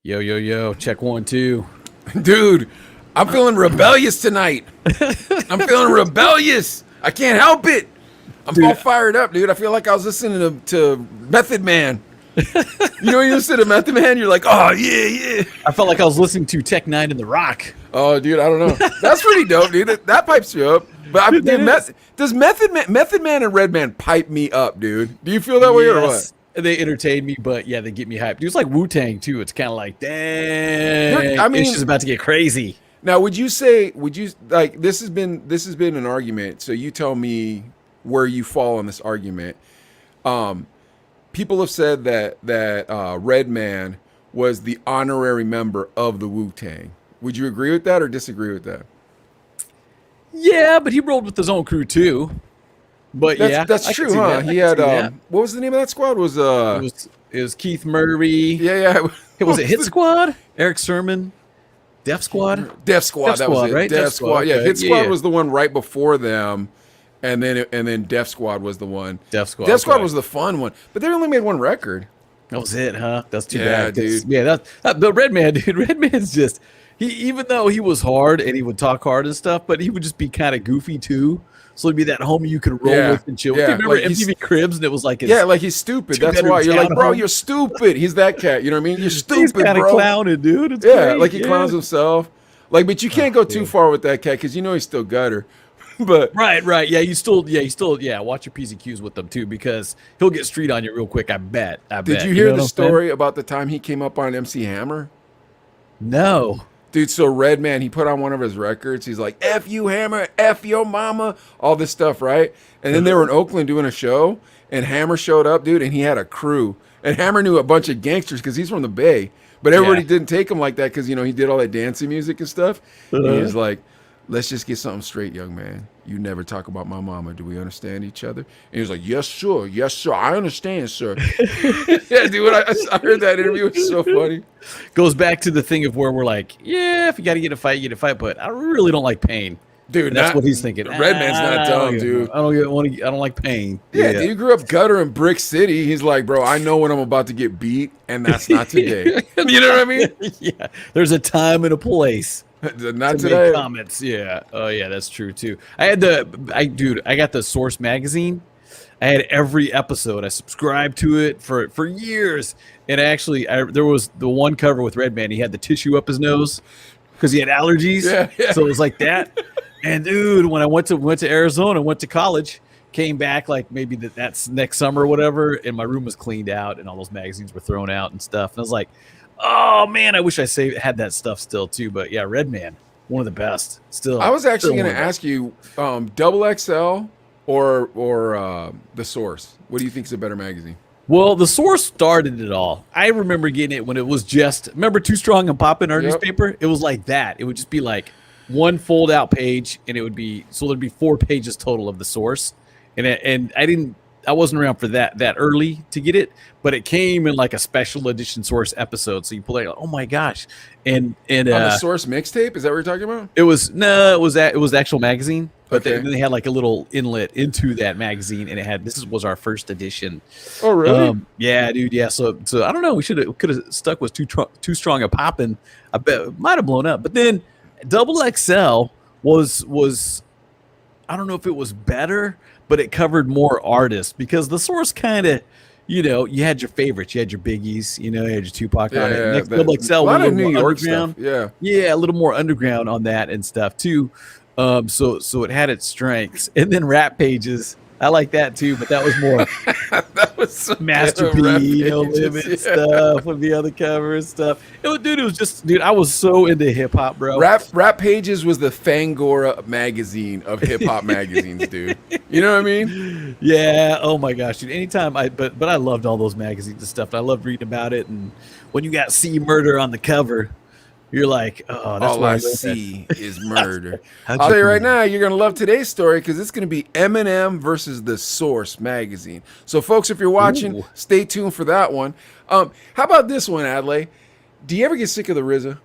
Yo, yo, yo, check 1, 2. Dude, I'm feeling rebellious tonight. I'm feeling rebellious. I can't help it. I'm all fired up, dude. I feel like I was listening to Method Man. You know, when you listen to Method Man, you're like, oh, yeah, yeah. I felt like I was listening to Tech 9 and The Rock. Oh, dude, I don't know. That's pretty dope, dude. That pipes you up. But does Method Man and Redman pipe me up, dude? Do you feel that way or what? They entertain me, but yeah, they get me hyped. Dude, it's like Wu-Tang too. It's kind of like, dang, I mean, it's just about to get crazy. Now, would you like this has been an argument? So you tell me where you fall on this argument. People have said that Redman was the honorary member of the Wu-Tang. Would you agree with that or disagree with that? Yeah, but he rolled with his own crew too. But that's true, huh? He had what was the name of that squad? It was Keith Murray. Yeah. It was Hit Squad, Eric Sermon, Def Squad. Def Squad, that was it. Right? Def Squad. Yeah, okay. Hit Squad was the one right before them, and then Def Squad was the one. Def Squad. Def Squad was the fun one, but they only made one record. That was it, huh? That's too bad, dude. Yeah, the Redman, dude. Redman's just even though he was hard and he would talk hard and stuff, but he would just be kind of goofy too. So it'd be that homie you could roll with and chill. Yeah, remember like MTV Cribs and it was like like he's stupid. That's why you're like, bro, you're stupid. He's that cat. You know what I mean? You're stupid, he's kind of bro. Clowning, dude. It's yeah, great. like he clowns himself. Like, but you can't go too far with that cat because you know he's still gutter. But right. Yeah, you still watch your P's and Q's with them too because he'll get street on you real quick. I bet. Did you hear the story about the time he came up on MC Hammer? No. Dude, so Redman, he put on one of his records. He's like, F you, Hammer, F your mama, all this stuff, right? And then they were in Oakland doing a show, and Hammer showed up, dude, and he had a crew. And Hammer knew a bunch of gangsters because he's from the Bay. But everybody didn't take him like that because, you know, he did all that dancing music and stuff. And he was like, let's just get something straight, young man. You never talk about my mama. Do we understand each other? And he was like, yes, sir. Yes, sir. I understand, sir. Yeah, dude, when I heard that interview, it was so funny. Goes back to the thing of where we're like, yeah, if you got to get a fight, you get a fight. But I really don't like pain. Dude, that's what he's thinking. Redman's not dumb, dude. I don't like pain. Yeah, dude, he grew up gutter in Brick City. He's like, bro, I know when I'm about to get beat, and that's not today. You know what I mean? Yeah, there's a time and a place. Not today. Comments, yeah. Oh yeah, that's true too. I got the Source magazine. I had every episode. I subscribed to it for years. And there was the one cover with Redman. He had the tissue up his nose because he had allergies. Yeah. So it was like that. And dude, when I went to Arizona, went to college, came back like maybe that's next summer or whatever, and my room was cleaned out and all those magazines were thrown out and stuff. And I was like, oh man, I wish I had that stuff still too. But yeah, Redman, one of the best. Still, I was actually going to ask you, Double XL or The Source. What do you think is a better magazine? Well, The Source started it all. I remember getting it when it was remember Too Strong and Poppin', our newspaper? It was like that. It would just be like one fold out page, and there'd be 4 pages total of The Source. And I wasn't around for that early to get it, but it came in like a special edition Source episode. So you pull it, like, oh my gosh! And on the Source mixtape, is that what you're talking about? It was the actual magazine, but then they had like a little inlet into that magazine, and this was our first edition. Oh really? Yeah, dude. Yeah. So I don't know. We could have stuck with too strong a poppin'. I bet it might have blown up, but then Double XL was I don't know if it was better, but it covered more artists because The Source kind of, you know, you had your favorites, you had your biggies, you know, you had your Tupac on it. Next Double XL, a lot of New York stuff. Yeah, a little more underground on that and stuff too. So it had its strengths, and then Rap Pages. I like that too, but that was more that was some Master P, No Limit stuff with the other cover and stuff. It was just, I was so into hip hop, bro. Rap Pages was the Fangora magazine of hip hop magazines, dude. You know what I mean? Yeah. Oh my gosh, dude. Anytime but I loved all those magazines and stuff. I loved reading about it, and when you got C Murder on the cover, you're like, oh, that's all I see is murder. I'll tell you right now, you're going to love today's story because it's going to be Eminem versus The Source magazine. So, folks, if you're watching, stay tuned for that one. How about this one, Adlai? Do you ever get sick of the RZA?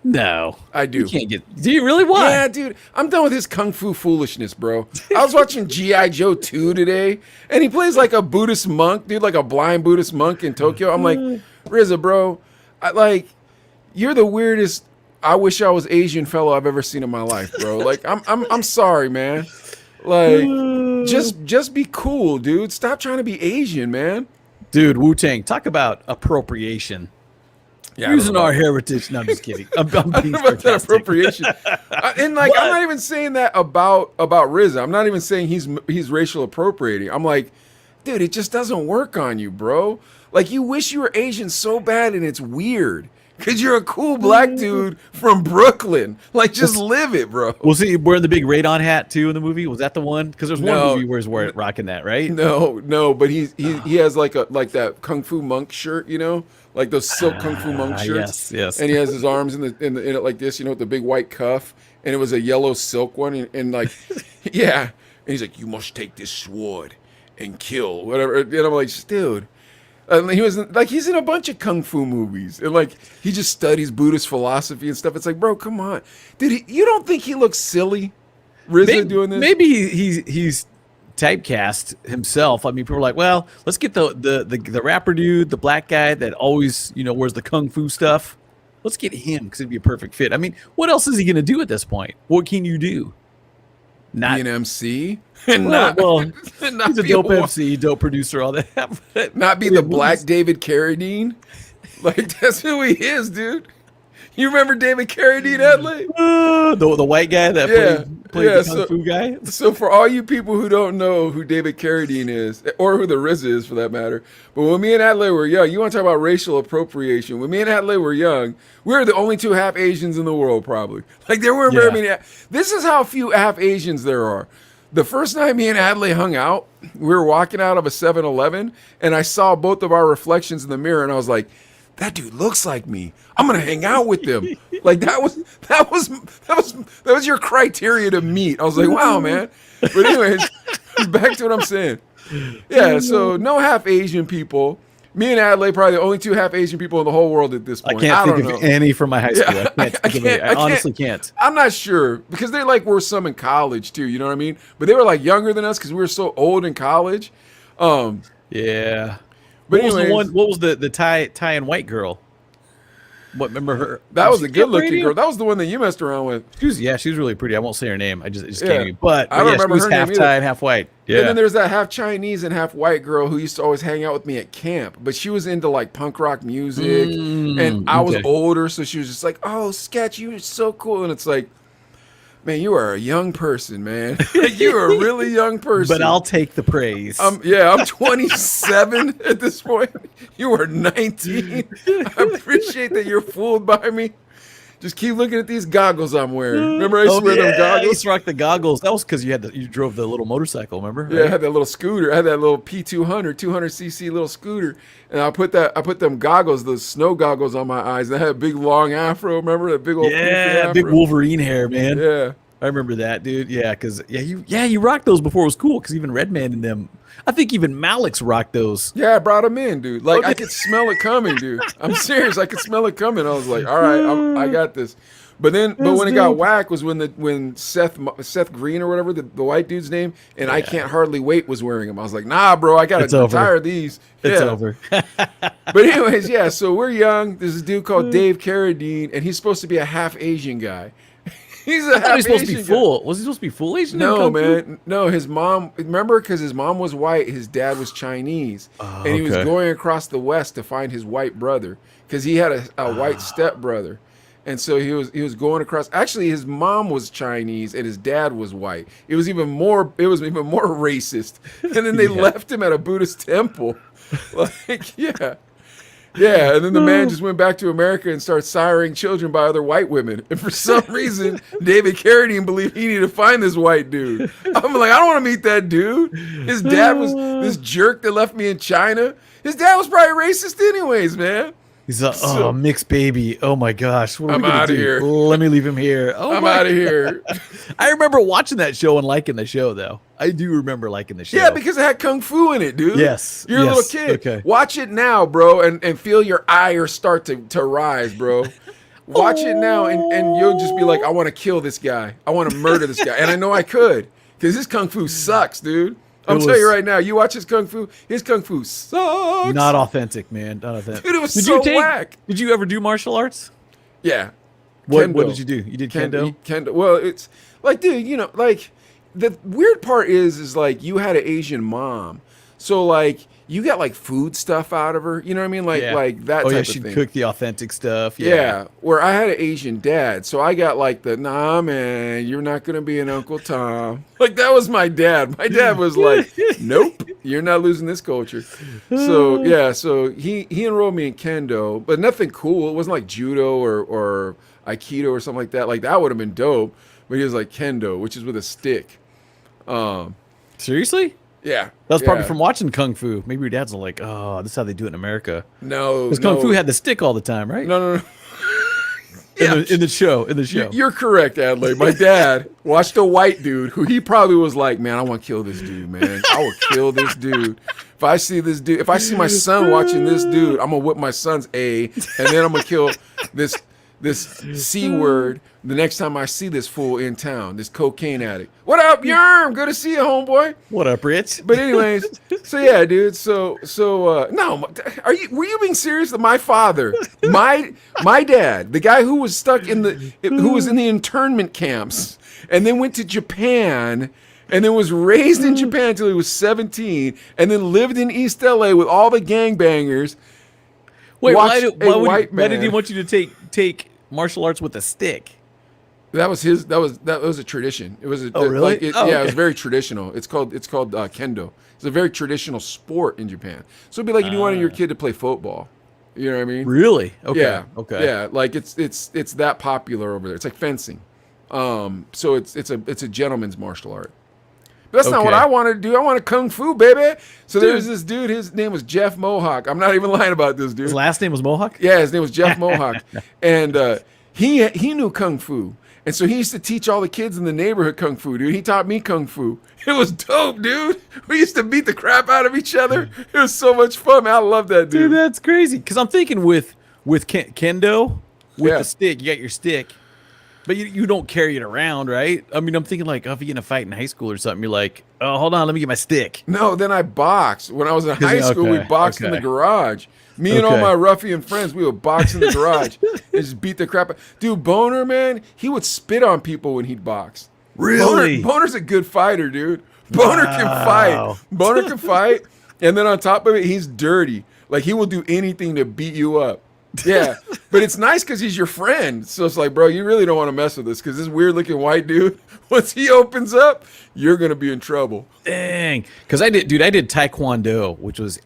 No. I do. You can't get... Do you really? Why? Yeah, dude. I'm done with his kung fu foolishness, bro. I was watching G.I. Joe 2 today, and he plays like a Buddhist monk, dude, like a blind Buddhist monk in Tokyo. I'm like, RZA, bro, You're the weirdest. I wish I was Asian fellow I've ever seen in my life, bro. Like, I'm sorry, man. Like, just be cool, dude. Stop trying to be Asian, man. Dude, Wu-Tang, talk about appropriation. Yeah, Using our heritage. No, I'm just kidding. I'm being about that sarcastic. appropriation. And like, I'm not even saying that about RZA. I'm not even saying he's racial appropriating. I'm like, dude, it just doesn't work on you, bro. Like, you wish you were Asian so bad, and it's weird. Because you're a cool black dude from Brooklyn. Like, just live it, bro. Was he wearing the big radon hat, too, in the movie? Was that the one? Because there's one movie where he's rocking that, right? No, but he has like that Kung Fu monk shirt, you know? Like those silk Kung Fu monk shirts. Yes. And he has his arms in it like this, you know, with the big white cuff. And it was a yellow silk one. And like, yeah. And he's like, you must take this sword and kill, whatever. And I'm like, dude. And he was like, he's in a bunch of kung fu movies, and like he just studies Buddhist philosophy and stuff. It's like, bro, come on, dude. You don't think he looks silly, RZA, doing this? Maybe he's typecast himself. I mean, people are like, well, let's get the rapper dude, the black guy that always wears the kung fu stuff. Let's get him because it'd be a perfect fit. I mean, what else is he gonna do at this point? What can you do? Not be an MC. He's a dope MC, dope producer, all that. But not be the black David Carradine. Like, that's who he is, dude. You remember David Carradine, Adley? The white guy that played the Kung Fu guy? So for all you people who don't know who David Carradine is, or who the RZA is for that matter, but when me and Adley were young, you want to talk about racial appropriation. When me and Adley were young, we were the only two half Asians in the world, probably. Like, there weren't very many. This is how few half Asians there are. The first night me and Adley hung out, we were walking out of a 7-Eleven, and I saw both of our reflections in the mirror, and I was like, that dude looks like me. I'm gonna hang out with him. Like, that was your criteria to meet. I was like, wow, man. But anyways, back to what I'm saying. Yeah, so no half Asian people. Me and Adley probably the only two half Asian people in the whole world at this point. I can't think of any from my high school. I honestly can't. I'm not sure because they were some in college too. You know what I mean? But they were like younger than us because we were so old in college. Yeah. But what was the Thai and white girl? What, remember her? That was a good-looking girl. That was the one that you messed around with. She was really pretty. I won't say her name. I just can't. But I don't remember she was her half name Thai and half white. Yeah. And then there's that half Chinese and half white girl who used to always hang out with me at camp. But she was into like punk rock music, and I was older, so she was just like, "Oh, Sketch, you are so cool." And it's like, man, you are a young person, man. You are a really young person. But I'll take the praise. I'm 27 at this point. You are 19. I appreciate that you're fooled by me. Just keep looking at these goggles I'm wearing. Remember I used to wear them goggles? I used to rock the goggles. That was because you drove the little motorcycle, remember? Yeah, right? I had that little scooter. I had that little P200, 200cc little scooter. And I put them goggles, those snow goggles on my eyes. And I had a big long afro, remember? That big old afro? Big Wolverine hair, man. Yeah. I remember that, dude. Yeah, because you rocked those before it was cool. Because even Redman and them, I think even Malik's rocked those. Yeah, I brought them in, dude. Like I could smell it coming, dude. I'm serious. I could smell it coming. I was like, all right, I got this. But when it got whack was when Seth Green or whatever the white dude's name, and I Can't Hardly Wait was wearing them. I was like, nah, bro, I gotta retire these. It's over. But anyways, yeah. So we're young. There's a dude called Dave Carradine, and he's supposed to be a half Asian guy. He's a half supposed Asian to be full. Was he supposed to be full Asian? No, man. No, his mom. Remember, because his mom was white, his dad was Chinese, and he was going across the West to find his white brother because he had a white stepbrother, and so he was going across. Actually, his mom was Chinese and his dad was white. It was even more racist. And then they left him at a Buddhist temple. Like, yeah. Yeah, and then the man just went back to America and started siring children by other white women. And for some reason, David Carradine believed he needed to find this white dude. I'm like, I don't want to meet that dude. His dad was this jerk that left me in China. His dad was probably racist anyways, man. He's a mixed baby. Oh my gosh. What are I'm we out of here. Let me leave him here. Oh, I'm out of here. I remember watching that show and liking the show, though. I do remember liking the show. Yeah, because it had kung fu in it, dude. Yes. You're a little kid. Okay. Watch it now, bro, and feel your ire start to rise, bro. Watch it now, and you'll just be like, I want to kill this guy. I want to murder this guy. And I know I could, because this kung fu sucks, dude. I'm It telling you was right now, you watch his kung fu sucks. not authentic, man. Not authentic. Dude, it was so whack. Did you ever do martial arts? Yeah. What did you do? You did Kendo. kendo? Well, it's like, dude, you know, like the weird part is like you had an Asian mom, so like you got like food stuff out of her. You know what I mean? Like Yeah. like that. Oh type yeah, of she'd thing. cook the authentic stuff. Yeah, where I had an Asian dad, so I got like the nah, man, you're not gonna be an Uncle Tom. Like that was my dad. My dad was like, nope, you're not losing this culture. So yeah, so he enrolled me in kendo, but nothing cool. It wasn't like judo or aikido or something like that. Like that would have been dope. But he was like kendo, which is with a stick. Seriously? Yeah, That's probably yeah. from watching Kung Fu. Maybe your dad's like, oh, this is how they do it in America. No, Because Kung Fu had the stick all the time, right? no. In the show. You're correct, Adley. My dad watched a white dude who he probably was like, man, I want to kill this dude, man. I will kill this dude. If I see this dude, if I see my son watching this dude, I'm going to whip my son's A, and then I'm going to kill this C word the next time I see this fool in town, this cocaine addict. What up, Yerm? Good to see you, homeboy. What up, Rich? But anyways, so yeah, dude. So no, were you being serious? My father, my dad, the guy who was stuck in the internment camps, and then went to Japan, and then was raised in Japan until he was 17, and then lived in East LA with all the gangbangers. Wait, why man. did he want you to take martial arts with a stick? That was a tradition. It was Oh, really? It was very traditional. It's called kendo. It's a very traditional sport in Japan. So it'd be like if you wanted your kid to play football. You know what I mean? Really? Okay. Yeah. Okay. Yeah, like it's that popular over there. It's like fencing. So it's a gentleman's martial art. But that's not what Okay. I wanted to do. I want to kung fu, baby. So there was this dude. His name was Jeff Mohawk. I'm not even lying about this dude. His last name was Mohawk? Yeah, his name was Jeff Mohawk, and he knew kung fu, and so he used to teach all the kids in the neighborhood kung fu. Dude, he taught me kung fu. It was dope, dude. We used to beat the crap out of each other. It was so much fun, man. I love that dude. Dude, that's crazy. Because I'm thinking with kendo, with Yeah. the stick, you got your stick, but you don't carry it around, right? I mean, I'm thinking like, oh, if you get in a fight in high school or something, you're like, oh, hold on, let me get my stick. No, then I boxed. When I was in high school, we boxed in the garage. Me and all my ruffian friends, we would box in the garage and just beat the crap out. Dude, Boner, man, he would spit on people when he'd box. Really? Boner's a good fighter, dude. Boner can fight. Boner can fight. And then on top of it, he's dirty. Like, he will do anything to beat you up. Yeah. But it's nice because he's your friend. So it's like, bro, you really don't want to mess with this because this weird looking white dude, once he opens up, you're going to be in trouble. Dang. Because I did Taekwondo, which was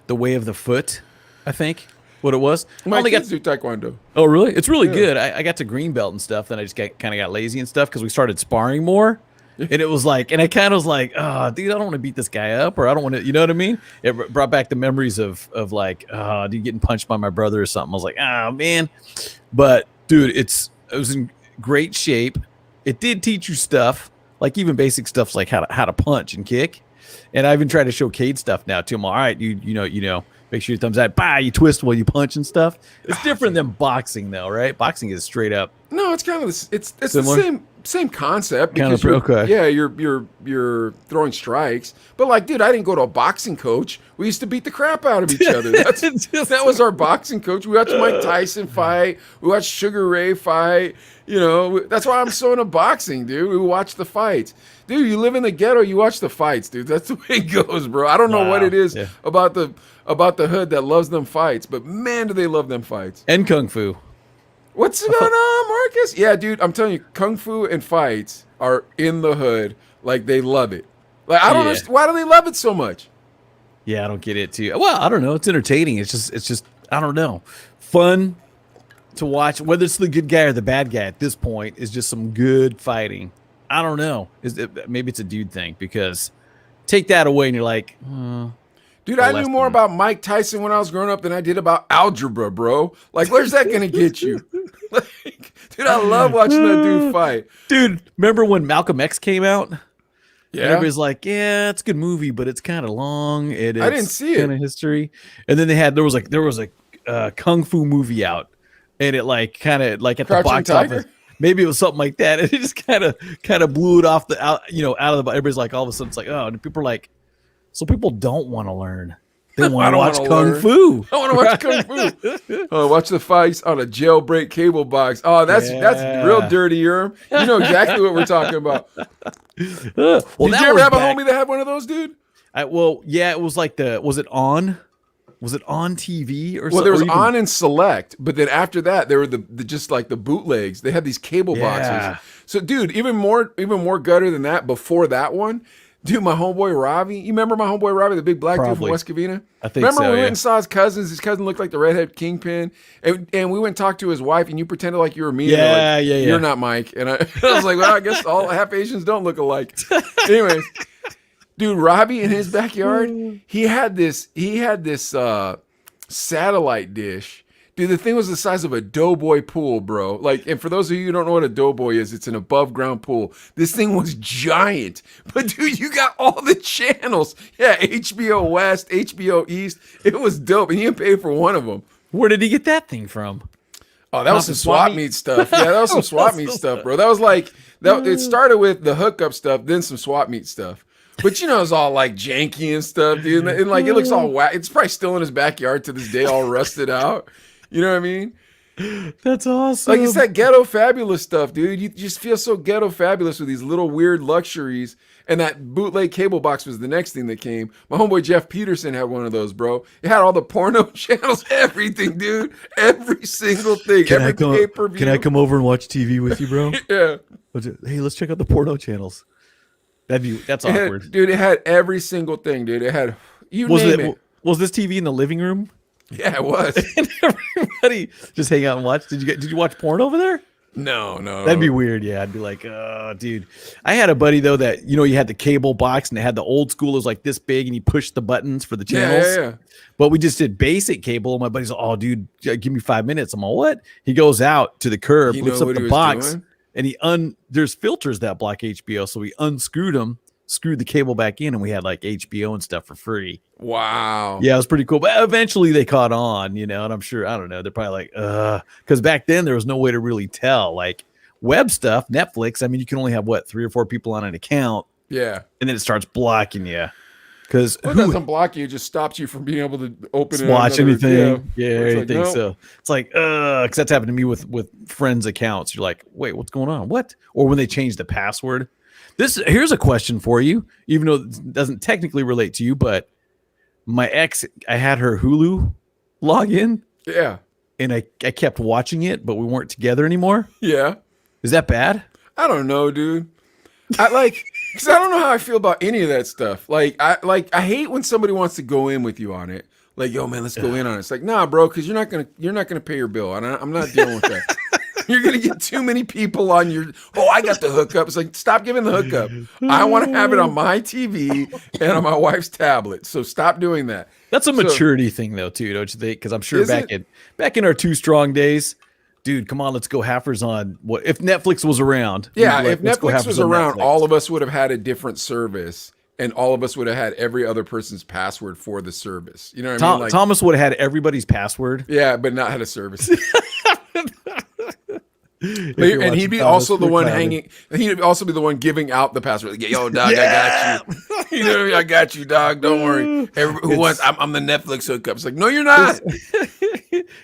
the way of the foot, I think, what it was. My kids do Taekwondo. Oh, really? It's really good. I got to green belt and stuff. Then I just kind of got lazy and stuff because we started sparring more. And it was like, and I kind of was like, oh, dude, I don't want to beat this guy up, or I don't want to, you know what I mean? It brought back the memories of like, dude, getting punched by my brother or something. I was like, oh, man. But, dude, it was in great shape. It did teach you stuff, like even basic stuff like how to punch and kick. And I even try to show Cade stuff now, too. I'm all right, you know. Make sure your thumbs out. Bah, you twist while you punch and stuff. It's different than boxing, though, right? Boxing is straight up. No, it's kind of it's Similar? the same concept. Kind Because of, okay. Yeah, you're throwing strikes. But like, dude, I didn't go to a boxing coach. We used to beat the crap out of each other. That was our boxing coach. We watched Mike Tyson fight. We watched Sugar Ray fight. You know, that's why I'm so into boxing, dude. We watch the fights. Dude, you live in the ghetto, you watch the fights, dude. That's the way it goes, bro. I don't know what it is about the hood that loves them fights, but man, do they love them fights. And Kung Fu. What's going on, Marcus? Yeah, dude, I'm telling you, Kung Fu and fights are in the hood. Like, they love it. Like, I don't understand. Why do they love it so much? Yeah, I don't get it, too. Well, I don't know. It's entertaining. It's just, I don't know. Fun to watch. Whether it's the good guy or the bad guy at this point is just some good fighting. I don't know. Maybe it's a dude thing because take that away and you're like, dude, I knew more about Mike Tyson when I was growing up than I did about algebra, bro. Like, where's that gonna get you? Like, dude, I love watching that dude fight. Dude, remember when Malcolm X came out? Yeah, and everybody's like, yeah, it's a good movie, but it's kind of long. I didn't see it. Kind of history. And then there was a kung fu movie out, and it kind of at the box office. Maybe it was something like that, and it just kind of blew it off out of the. Everybody's like, all of a sudden, it's like, oh, and people are like, So people don't want to learn. They I want to don't watch wanna Kung learn. Fu. I want to watch Kung Fu. Watch the fights on a jailbreak cable box. Oh, that's real Yeah. dirty, Irm. You know exactly what we're talking about. Well, Did that you ever was have a back. homie that had one of those, dude? Well, yeah, it was like was it on? Was it on TV or something? Well, there was on and select, but then after that, there were the just like the bootlegs. They had these cable Yeah. boxes. So, dude, even more gutter than that. Before that one, dude, my homeboy Ravi. You remember my homeboy Ravi, the big black dude from Probably. West Covina? I think remember so, when we yeah. went and saw his cousins? His cousin looked like the redhead kingpin, and we went and talked to his wife, and you pretended like you were me. And Yeah, like, yeah. You're not Mike, and I was like, well, I guess all half Asians don't look alike. Anyways, dude, Ravi in his backyard, he had this satellite dish. Dude, the thing was the size of a doughboy pool, bro. Like, and for those of you who don't know what a doughboy is, it's an above ground pool. This thing was giant. But dude, you got all the channels. Yeah, HBO West, HBO East. It was dope. And you didn't pay for one of them. Where did he get that thing from? Oh, that was some swap meet stuff. Yeah, that was some swap meet stuff, bro. That was like that. It started with the hookup stuff, then some swap meet stuff. But you know, it's all like janky and stuff, dude. And like it looks all whack. It's probably still in his backyard to this day, all rusted out. You know what I mean? That's awesome. Like it's that ghetto fabulous stuff, dude. You just feel so ghetto fabulous with these little weird luxuries. And that bootleg cable box was the next thing that came. My homeboy Jeff Peterson had one of those, bro. It had all the porno channels, everything, dude. Every single thing. Every pay-per-view. Can I come over and watch TV with you, bro? Yeah. Hey, let's check out the porno channels. That's awkward. Dude, it had every single thing, dude. It had it. Was this TV in the living room? Yeah, it was. And everybody just hang out and watch. Did you watch porn over there? No. That'd be weird. Yeah, I'd be like, oh, dude. I had a buddy though that you had the cable box and it had the old school. It was like this big, and you pushed the buttons for the channels. Yeah. But we just did basic cable. And my buddy's like, oh, dude, give me 5 minutes. I'm like, what? He goes out to the curb, lifts up the box, and there's filters that block HBO. So we unscrewed them, screwed the cable back in, and we had like HBO and stuff for free. Wow. Yeah, it was pretty cool. But eventually they caught on, and I'm sure, I don't know, they're probably like, because back then there was no way to really tell. Like web stuff, Netflix, I mean, you can only have 3 or 4 people on an account. Yeah. And then it starts blocking you. Because it doesn't block you, it just stops you from being able to open it. Watch anything. Yeah, anything. Like, nope. So it's like, because that's happened to me with friends' accounts. You're like, wait, what's going on? What? Or when they change the password. Here's a question for you, even though it doesn't technically relate to you, but my ex, I had her Hulu login. Yeah. And I kept watching it, but we weren't together anymore. Yeah. Is that bad? I don't know, dude. Because I don't know how I feel about any of that stuff. I hate when somebody wants to go in with you on it. Like, yo, man, let's go in on it. It's like, nah, bro, because you're not gonna pay your bill, and I'm not dealing with that. You're gonna get too many people on your. Oh, I got the hookup. It's like, stop giving the hookup. I want to have it on my TV and on my wife's tablet. So stop doing that. That's a maturity thing, though, too, don't you think? Because I'm sure back in our 2 Strong days, dude, come on, let's go halfers on what if Netflix was around. Yeah, if Netflix was around, all of us would have had a different service, and all of us would have had every other person's password for the service. You know what I mean? Like, Thomas would have had everybody's password. Yeah, but not had a service. And he'd be also the one hanging. He'd also be the one giving out the password. Like, yo, dog, I got you. You know, I got you, dog. Don't worry. I'm the Netflix hookup. It's like, no, you're not.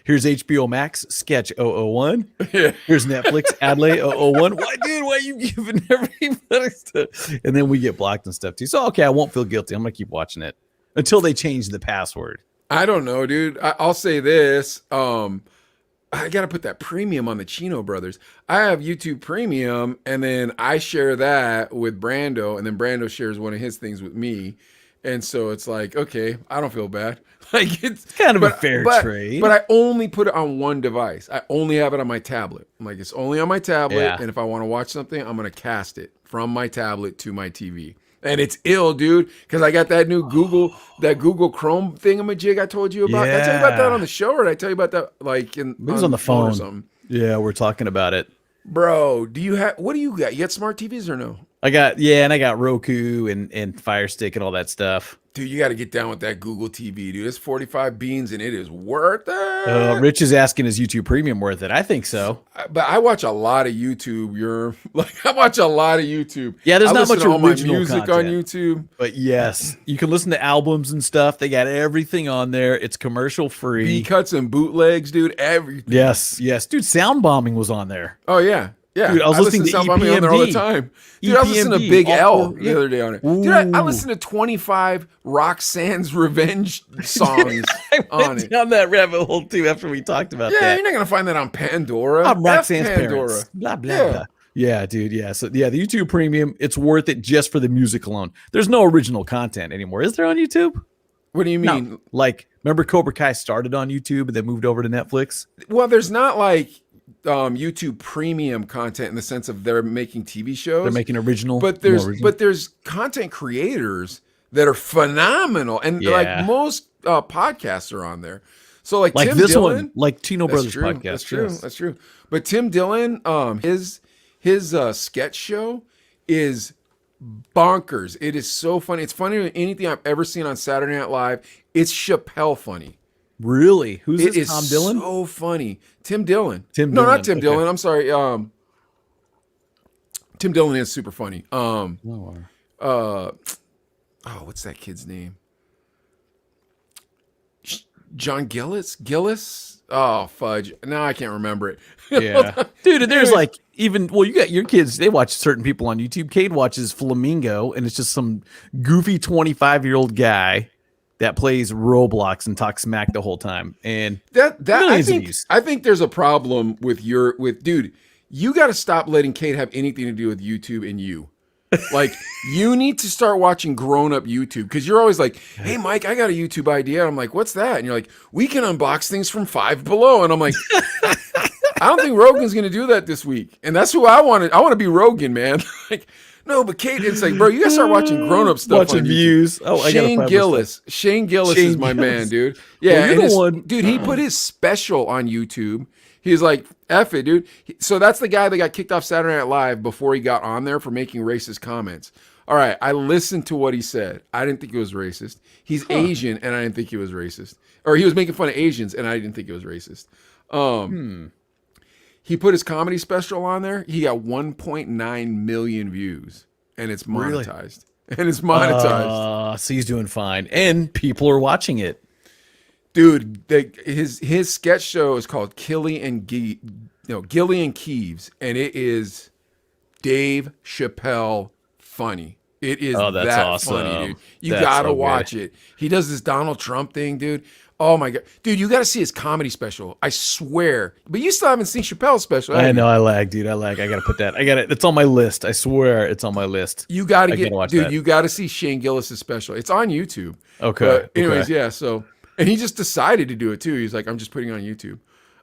Here's HBO Max Sketch 001. Yeah. Here's Netflix Adley 001. Why, dude? Why are you giving everybody stuff? And then we get blocked and stuff too. So okay, I won't feel guilty. I'm gonna keep watching it until they change the password. I don't know, dude. I'll say this. I got to put that premium on the Chino brothers. I have YouTube Premium, and then I share that with Brando, and then Brando shares one of his things with me. And so it's like, okay, I don't feel bad. Like it's kind of a fair trade. But I only put it on one device. I only have it on my tablet. I'm like, it's only on my tablet, and if I want to watch something, I'm going to cast it from my tablet to my TV. And it's ill, dude, because I got that new Google Chrome thingamajig I told you about. Did I tell you about that on the show, or did I tell you about that it was on the phone or something? Yeah, we're talking about it. Bro, what do you got? You got smart TVs or no? I got Roku and Fire Stick and all that stuff. Dude, you got to get down with that Google TV, dude. It's 45 beans and it is worth it. Rich is asking, is YouTube Premium worth it? I think so. But I watch a lot of YouTube. I watch a lot of YouTube. Yeah, there's I not listen much to all my original music content on YouTube. But yes, you can listen to albums and stuff. They got everything on there. It's commercial free. B cuts and bootlegs, dude. Everything. Yes. Dude, Sound Bombing was on there. Oh yeah. Yeah, dude, I was listening to Sound Bombing on there all the EPMD. time. Dude, I was listening to Big L the other day on it. Dude, I Ooh. listened to 25 Roxanne's Revenge songs on it. Down that rabbit hole too after we talked about Yeah, that. you're not gonna find that on Pandora. I'm Roxanne's Pandora. parents. Blah, blah, Yeah. blah. Yeah, dude. Yeah. So yeah, the YouTube Premium, it's worth it just for the music alone. There's no original content anymore. Is there on YouTube? What do you mean? No. Like, remember Cobra Kai started on YouTube and then moved over to Netflix? Well, there's not like YouTube Premium content in the sense of they're making TV shows. They're making original. But more original. there's content creators that are phenomenal, and Yeah. like most podcasts are on there. So like Tim this Dillon, one, like Chino Brothers true, podcast. That's true. yes. That's true. But Tim Dillon, his sketch show is bonkers. It is so funny. It's funnier than anything I've ever seen on Saturday Night Live. It's Chappelle funny. Really? Who's It this? is Tom Dillon? so funny. Tim Dillon. Tim No, Dillon, not Tim okay. Dillon. I'm sorry. Tim Dillon is super funny. What's that kid's name? John Gillis? Oh, fudge. Now I can't remember it. Yeah. Dude, and there's like even you got your kids, they watch certain people on YouTube. Cade watches Flamingo, and it's just some goofy 25-year-old guy that plays Roblox and talks smack the whole time. And I think there's a problem with dude, you got to stop letting Kate have anything to do with YouTube and you. Like, you need to start watching grown-up YouTube, because you're always like, hey, Mike, I got a YouTube idea. And I'm like, what's that? And you're like, we can unbox things from Five Below. And I'm like, I don't think Rogan's going to do that this week. And that's who I wanted. I want to be Rogan, man. Like, no, but Kate, it's like, bro, you got to start watching grown-up stuff. Watching on YouTube. views. Oh, Shane Gillis. Shane Gillis is my man, dude. Yeah, Well, you're the one. Dude, he put his special on YouTube. He's like, F it, dude. So that's the guy that got kicked off Saturday Night Live before he got on there for making racist comments. All right, I listened to what he said. I didn't think it was racist. He's Asian, and I didn't think he was racist. Or he was making fun of Asians, and I didn't think it was racist. He put his comedy special on there. He got 1.9 million views, and it's monetized. Really? And it's monetized. So he's doing fine, and people are watching it. Dude, his sketch show is called Gilly and Keeves, and it is Dave Chappelle funny. It is that's that awesome. funny, dude. You That's gotta so watch it. He does this Donald Trump thing, dude. Oh my god, dude, you gotta see his comedy special. I swear. But you still haven't seen Chappelle's special. I know, I lag, dude. I lag. I gotta put that. It's on my list. I swear, it's on my list. You gotta watch dude. that. You gotta see Shane Gillis's special. It's on YouTube. Okay. But anyways, okay. yeah. So, and he just decided to do it too. He's like, I'm just putting it on YouTube.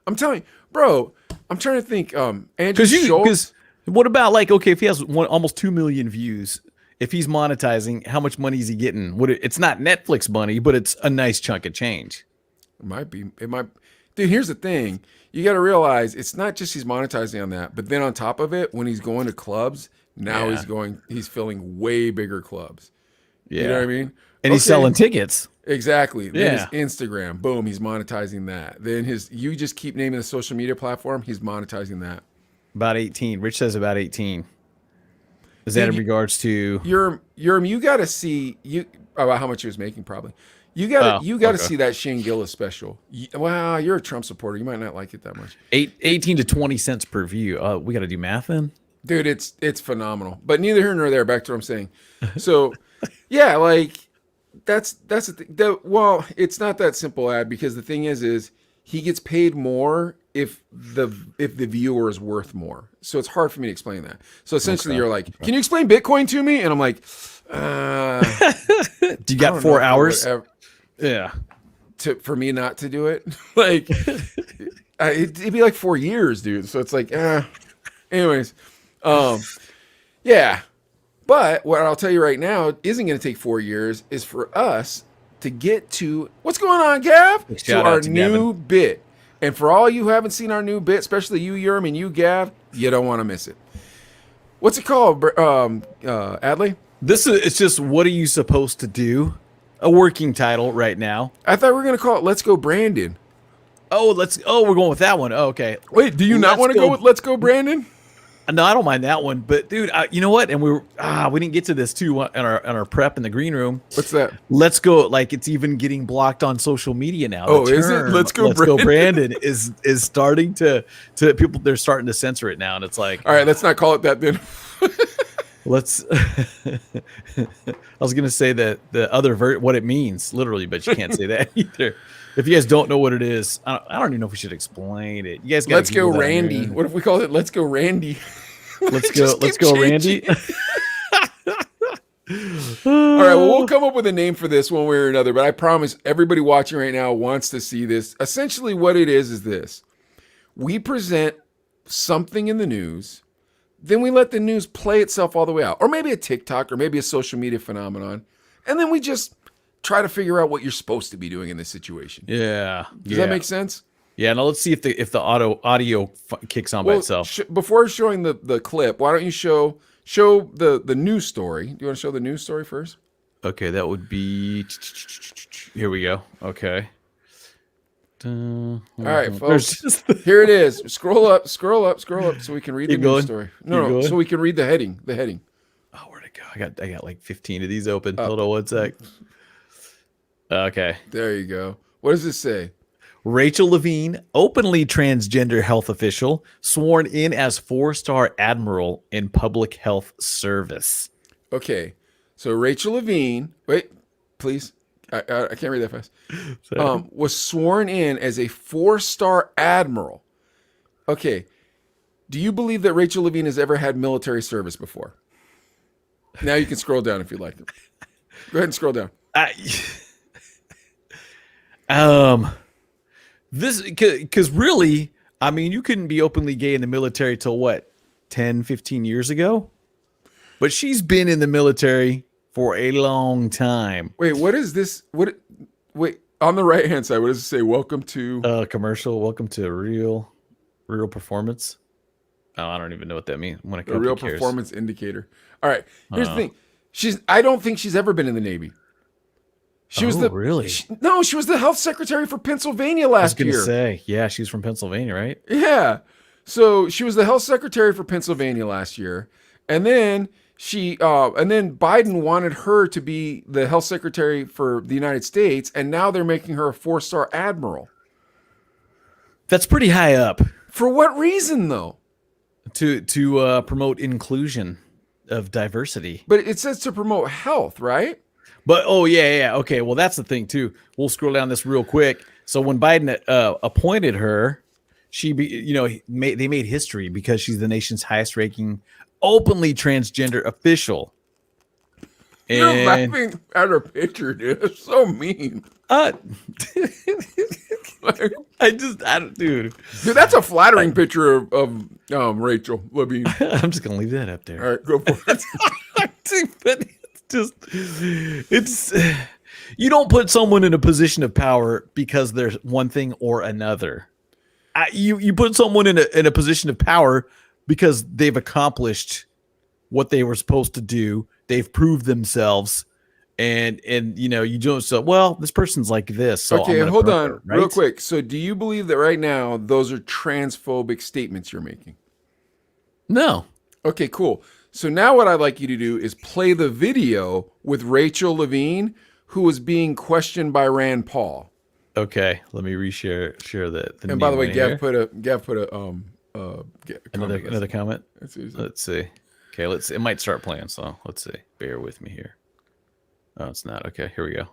I'm telling you, bro. I'm trying to think. Andrew Schultz. Because what about like, okay, if he has almost 2 million views, if he's monetizing, how much money is he getting? It's not Netflix money, but it's a nice chunk of change. It might be. It might. Dude, here's the thing. You got to realize it's not just he's monetizing on that, but then on top of it, when he's going to clubs, now he's filling way bigger clubs. Yeah. You know what I mean? And he's selling tickets. Exactly. Then Yeah. his Instagram, boom, he's monetizing that. Then you just keep naming the social media platform, he's monetizing that. About 18. Rich says about 18. Is that in regards to you got to see about how much he was making probably. You got to see that Shane Gillis special. Wow, you're a Trump supporter. You might not like it that much. 18 to 20 cents per view. We got to do math then. Dude, it's phenomenal. But neither here nor there. Back to what I'm saying. So, yeah, like that's the thing. Well, it's not that simple, Ad, because the thing is he gets paid more if the viewer is worth more. So it's hard for me to explain that. So essentially, you're like, can you explain Bitcoin to me? And I'm like, do you got 4 hours? Yeah. For me not to do it, like it'd be like 4 years, dude. So it's like, anyways, yeah. But what I'll tell you right now isn't going to take 4 years is for us to get to what's going on, Gav, to our new bit. And for all you who haven't seen our new bit, especially you, Yerm, and you, Gav, you don't want to miss it. What's it called, Adley? It's just, what are you supposed to do? a working title right now. I thought we were gonna call it "Let's Go Brandon." Oh, we're going with that one. Oh, okay. Wait, do you not want to go with "Let's Go Brandon"? No, I don't mind that one, but dude, you know what? And we didn't get to this too in our prep in the green room. What's that? Let's go. Like it's even getting blocked on social media now. Oh, is it? Let's go Brandon is starting to people. They're starting to censor it now, and it's like, all right, let's not call it that then. let's. I was gonna say that the other what it means literally, but you can't say that either. If you guys don't know what it is, I don't even know if we should explain it. You guys got. Let's go, Randy. What if we call it "Let's Go, Randy"? Let's go, Randy. All right, well, we'll come up with a name for this one way or another, but I promise everybody watching right now wants to see this. Essentially, what it is this. We present something in the news, then we let the news play itself all the way out. Or maybe a TikTok, or maybe a social media phenomenon, and then we just try to figure out what you're supposed to be doing in this situation. Yeah. Does that make sense? Yeah, now let's see if the audio kicks on by itself. Before showing the clip, why don't you show the news story? Do you want to show the news story first? Okay, that would be. Here we go. Okay. All right, folks. Here it is. Scroll up, so we can read the news story. No, so we can read the heading. The heading. Oh, where'd it go? I got like 15 of these open. Hold on one sec. Okay. There you go. What does this say? Rachel Levine, openly transgender health official, sworn in as 4-star admiral in public health service. Okay, so Rachel Levine, wait, please, I can't read that fast. Was sworn in as a 4-star admiral. Okay, do you believe that Rachel Levine has ever had military service before? Now you can scroll down if you like. Go ahead and scroll down. This because really, I mean, you couldn't be openly gay in the military till what, 10, 15 years ago? But she's been in the military for a long time. Wait, what is this? Wait, on the right hand side, what does it say? Welcome to commercial. Welcome to real performance. Oh, I don't even know what that means. When a real performance indicator. All right, here's the thing. I don't think she's ever been in the Navy. She was really? She was the health secretary for Pennsylvania last year. I was going to say, yeah, she's from Pennsylvania, right? Yeah. So she was the health secretary for Pennsylvania last year. And then Biden wanted her to be the health secretary for the United States. And now they're making her a 4-star admiral. That's pretty high up. For what reason, though? To promote inclusion of diversity. But it says to promote health, right? But yeah. Okay, well that's the thing too. We'll scroll down this real quick. So when Biden appointed her, they made history because she's the nation's highest-ranking openly transgender official. You're laughing at her picture, dude. It's so mean. Dude, that's a flattering picture of Rachel Levine. I'm just gonna leave that up there. All right, go for it. But it's you don't put someone in a position of power because there's one thing or another. You put someone in a position of power because they've accomplished what they were supposed to do. They've proved themselves, and you don't say, well, this person's like this. So okay, hold on, right? Real quick. So, do you believe that right now those are transphobic statements you're making? No. Okay, cool. So now what I'd like you to do is play the video with Rachel Levine, who was being questioned by Rand Paul. Okay, let me reshare the and by the way, Gav put a another comment. Let's see. Okay, it might start playing, so let's see. Bear with me here. Oh, it's not. Okay, here we go.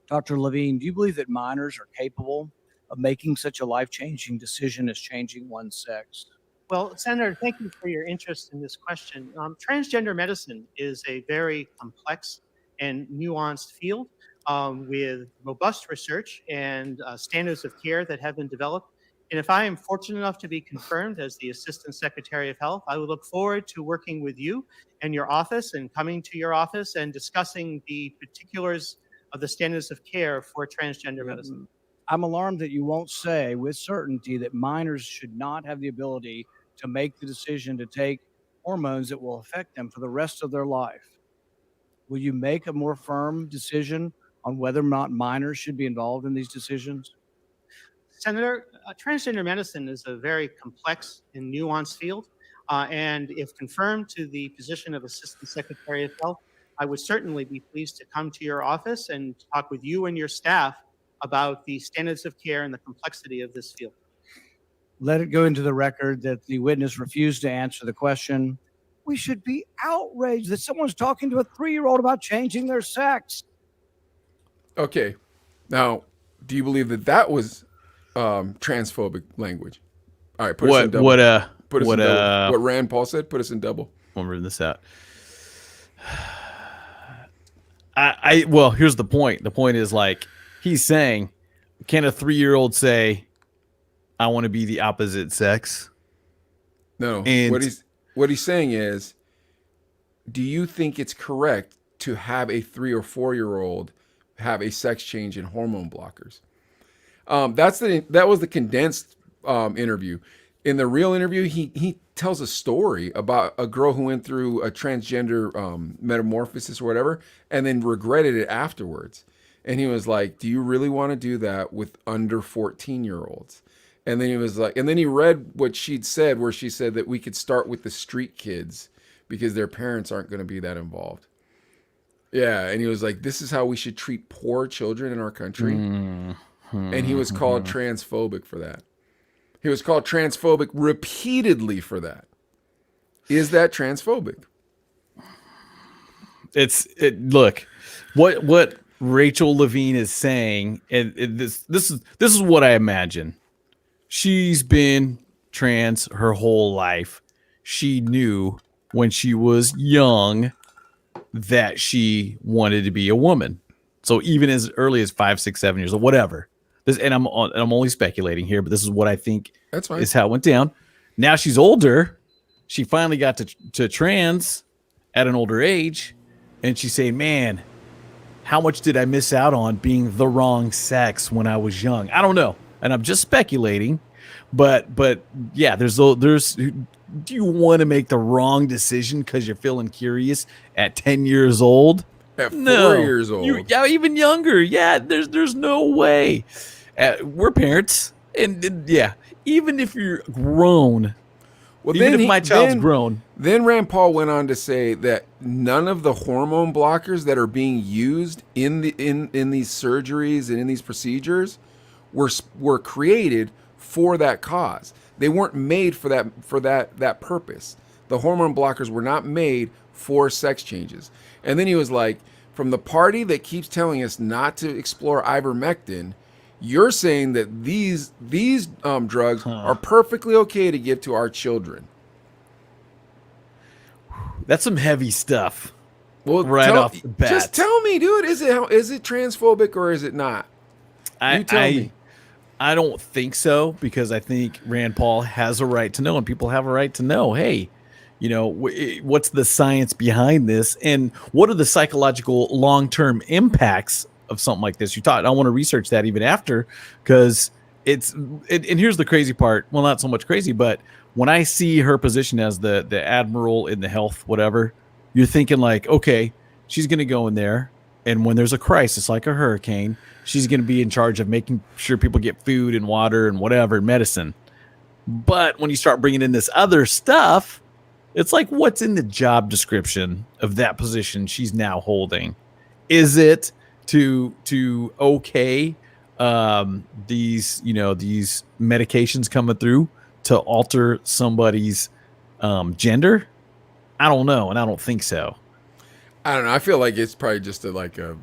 Dr. Levine, do you believe that minors are capable of making such a life-changing decision as changing one's sex? Well, Senator, thank you for your interest in this question. Transgender medicine is a very complex and nuanced field with robust research and standards of care that have been developed. And if I am fortunate enough to be confirmed as the Assistant Secretary of Health, I would look forward to working with you and your office and coming to your office and discussing the particulars of the standards of care for transgender medicine. I'm alarmed that you won't say with certainty that minors should not have the ability to make the decision to take hormones that will affect them for the rest of their life. Will you make a more firm decision on whether or not minors should be involved in these decisions? Senator, transgender medicine is a very complex and nuanced field. And if confirmed to the position of Assistant Secretary of Health, I would certainly be pleased to come to your office and talk with you and your staff about the standards of care and the complexity of this field. Let it go into the record that the witness refused to answer the question. We should be outraged that someone's talking to a 3-year-old about changing their sex. Okay. Now, do you believe that that was transphobic language? All right, put us in double. Put us in double. What Rand Paul said, put us in double. I'll read this out. Well, here's the point. The point is, like, he's saying, can a 3-year-old say, I want to be the opposite sex? No. And what he's saying is, do you think it's correct to have a 3 or 4-year-old have a sex change in hormone blockers? That was the condensed interview. In the real interview, he tells a story about a girl who went through a transgender metamorphosis or whatever, and then regretted it afterwards. And he was like, "Do you really want to do that with under 14-year-olds?" And then he was like, and then he read what she'd said, where she said that we could start with the street kids because their parents aren't going to be that involved. Yeah, and he was like, "This is how we should treat poor children in our country." And he was called transphobic for that. He was called transphobic repeatedly for that. Is that transphobic? Look, what Rachel Levine is saying, and this is what I imagine. She's been trans her whole life. She knew when she was young that she wanted to be a woman. So even as early as 5, 6, 7 years or whatever. And I'm only speculating here, but this is what I think That's fine. is how it went down. Now she's older. She finally got to trans at an older age, and she's saying, "Man, how much did I miss out on being the wrong sex when I was young?" I don't know, and I'm just speculating, but yeah, there's. Do you want to make the wrong decision because you're feeling curious at 10 years old? At 4 years old. Yeah, even younger. Yeah, there's no way. We're parents, and yeah, even if you're grown, well, even if my child's grown. Then Rand Paul went on to say that none of the hormone blockers that are being used in these surgeries and in these procedures were created for that cause. They weren't made for that purpose. The hormone blockers were not made for sex changes. And then he was like, from the party that keeps telling us not to explore ivermectin, you're saying that these drugs are perfectly okay to give to our children. That's some heavy stuff. Well, off the bat. Just tell me, dude. Is it transphobic or is it not? You tell me. I don't think so, because I think Rand Paul has a right to know, and people have a right to know, hey, you know, what's the science behind this, and what are the psychological long-term impacts of something like this? I want to research that even after, because and here's the crazy part. Well, not so much crazy, but when I see her position as the admiral in the health, whatever, you're thinking like, okay, she's going to go in there, and when there's a crisis like a hurricane, she's going to be in charge of making sure people get food and water and whatever, medicine. But when you start bringing in this other stuff, it's like, what's in the job description of that position she's now holding? Is it to okay these medications coming through to alter somebody's gender? I don't know, and I don't think so. I don't know. I feel like it's probably just like a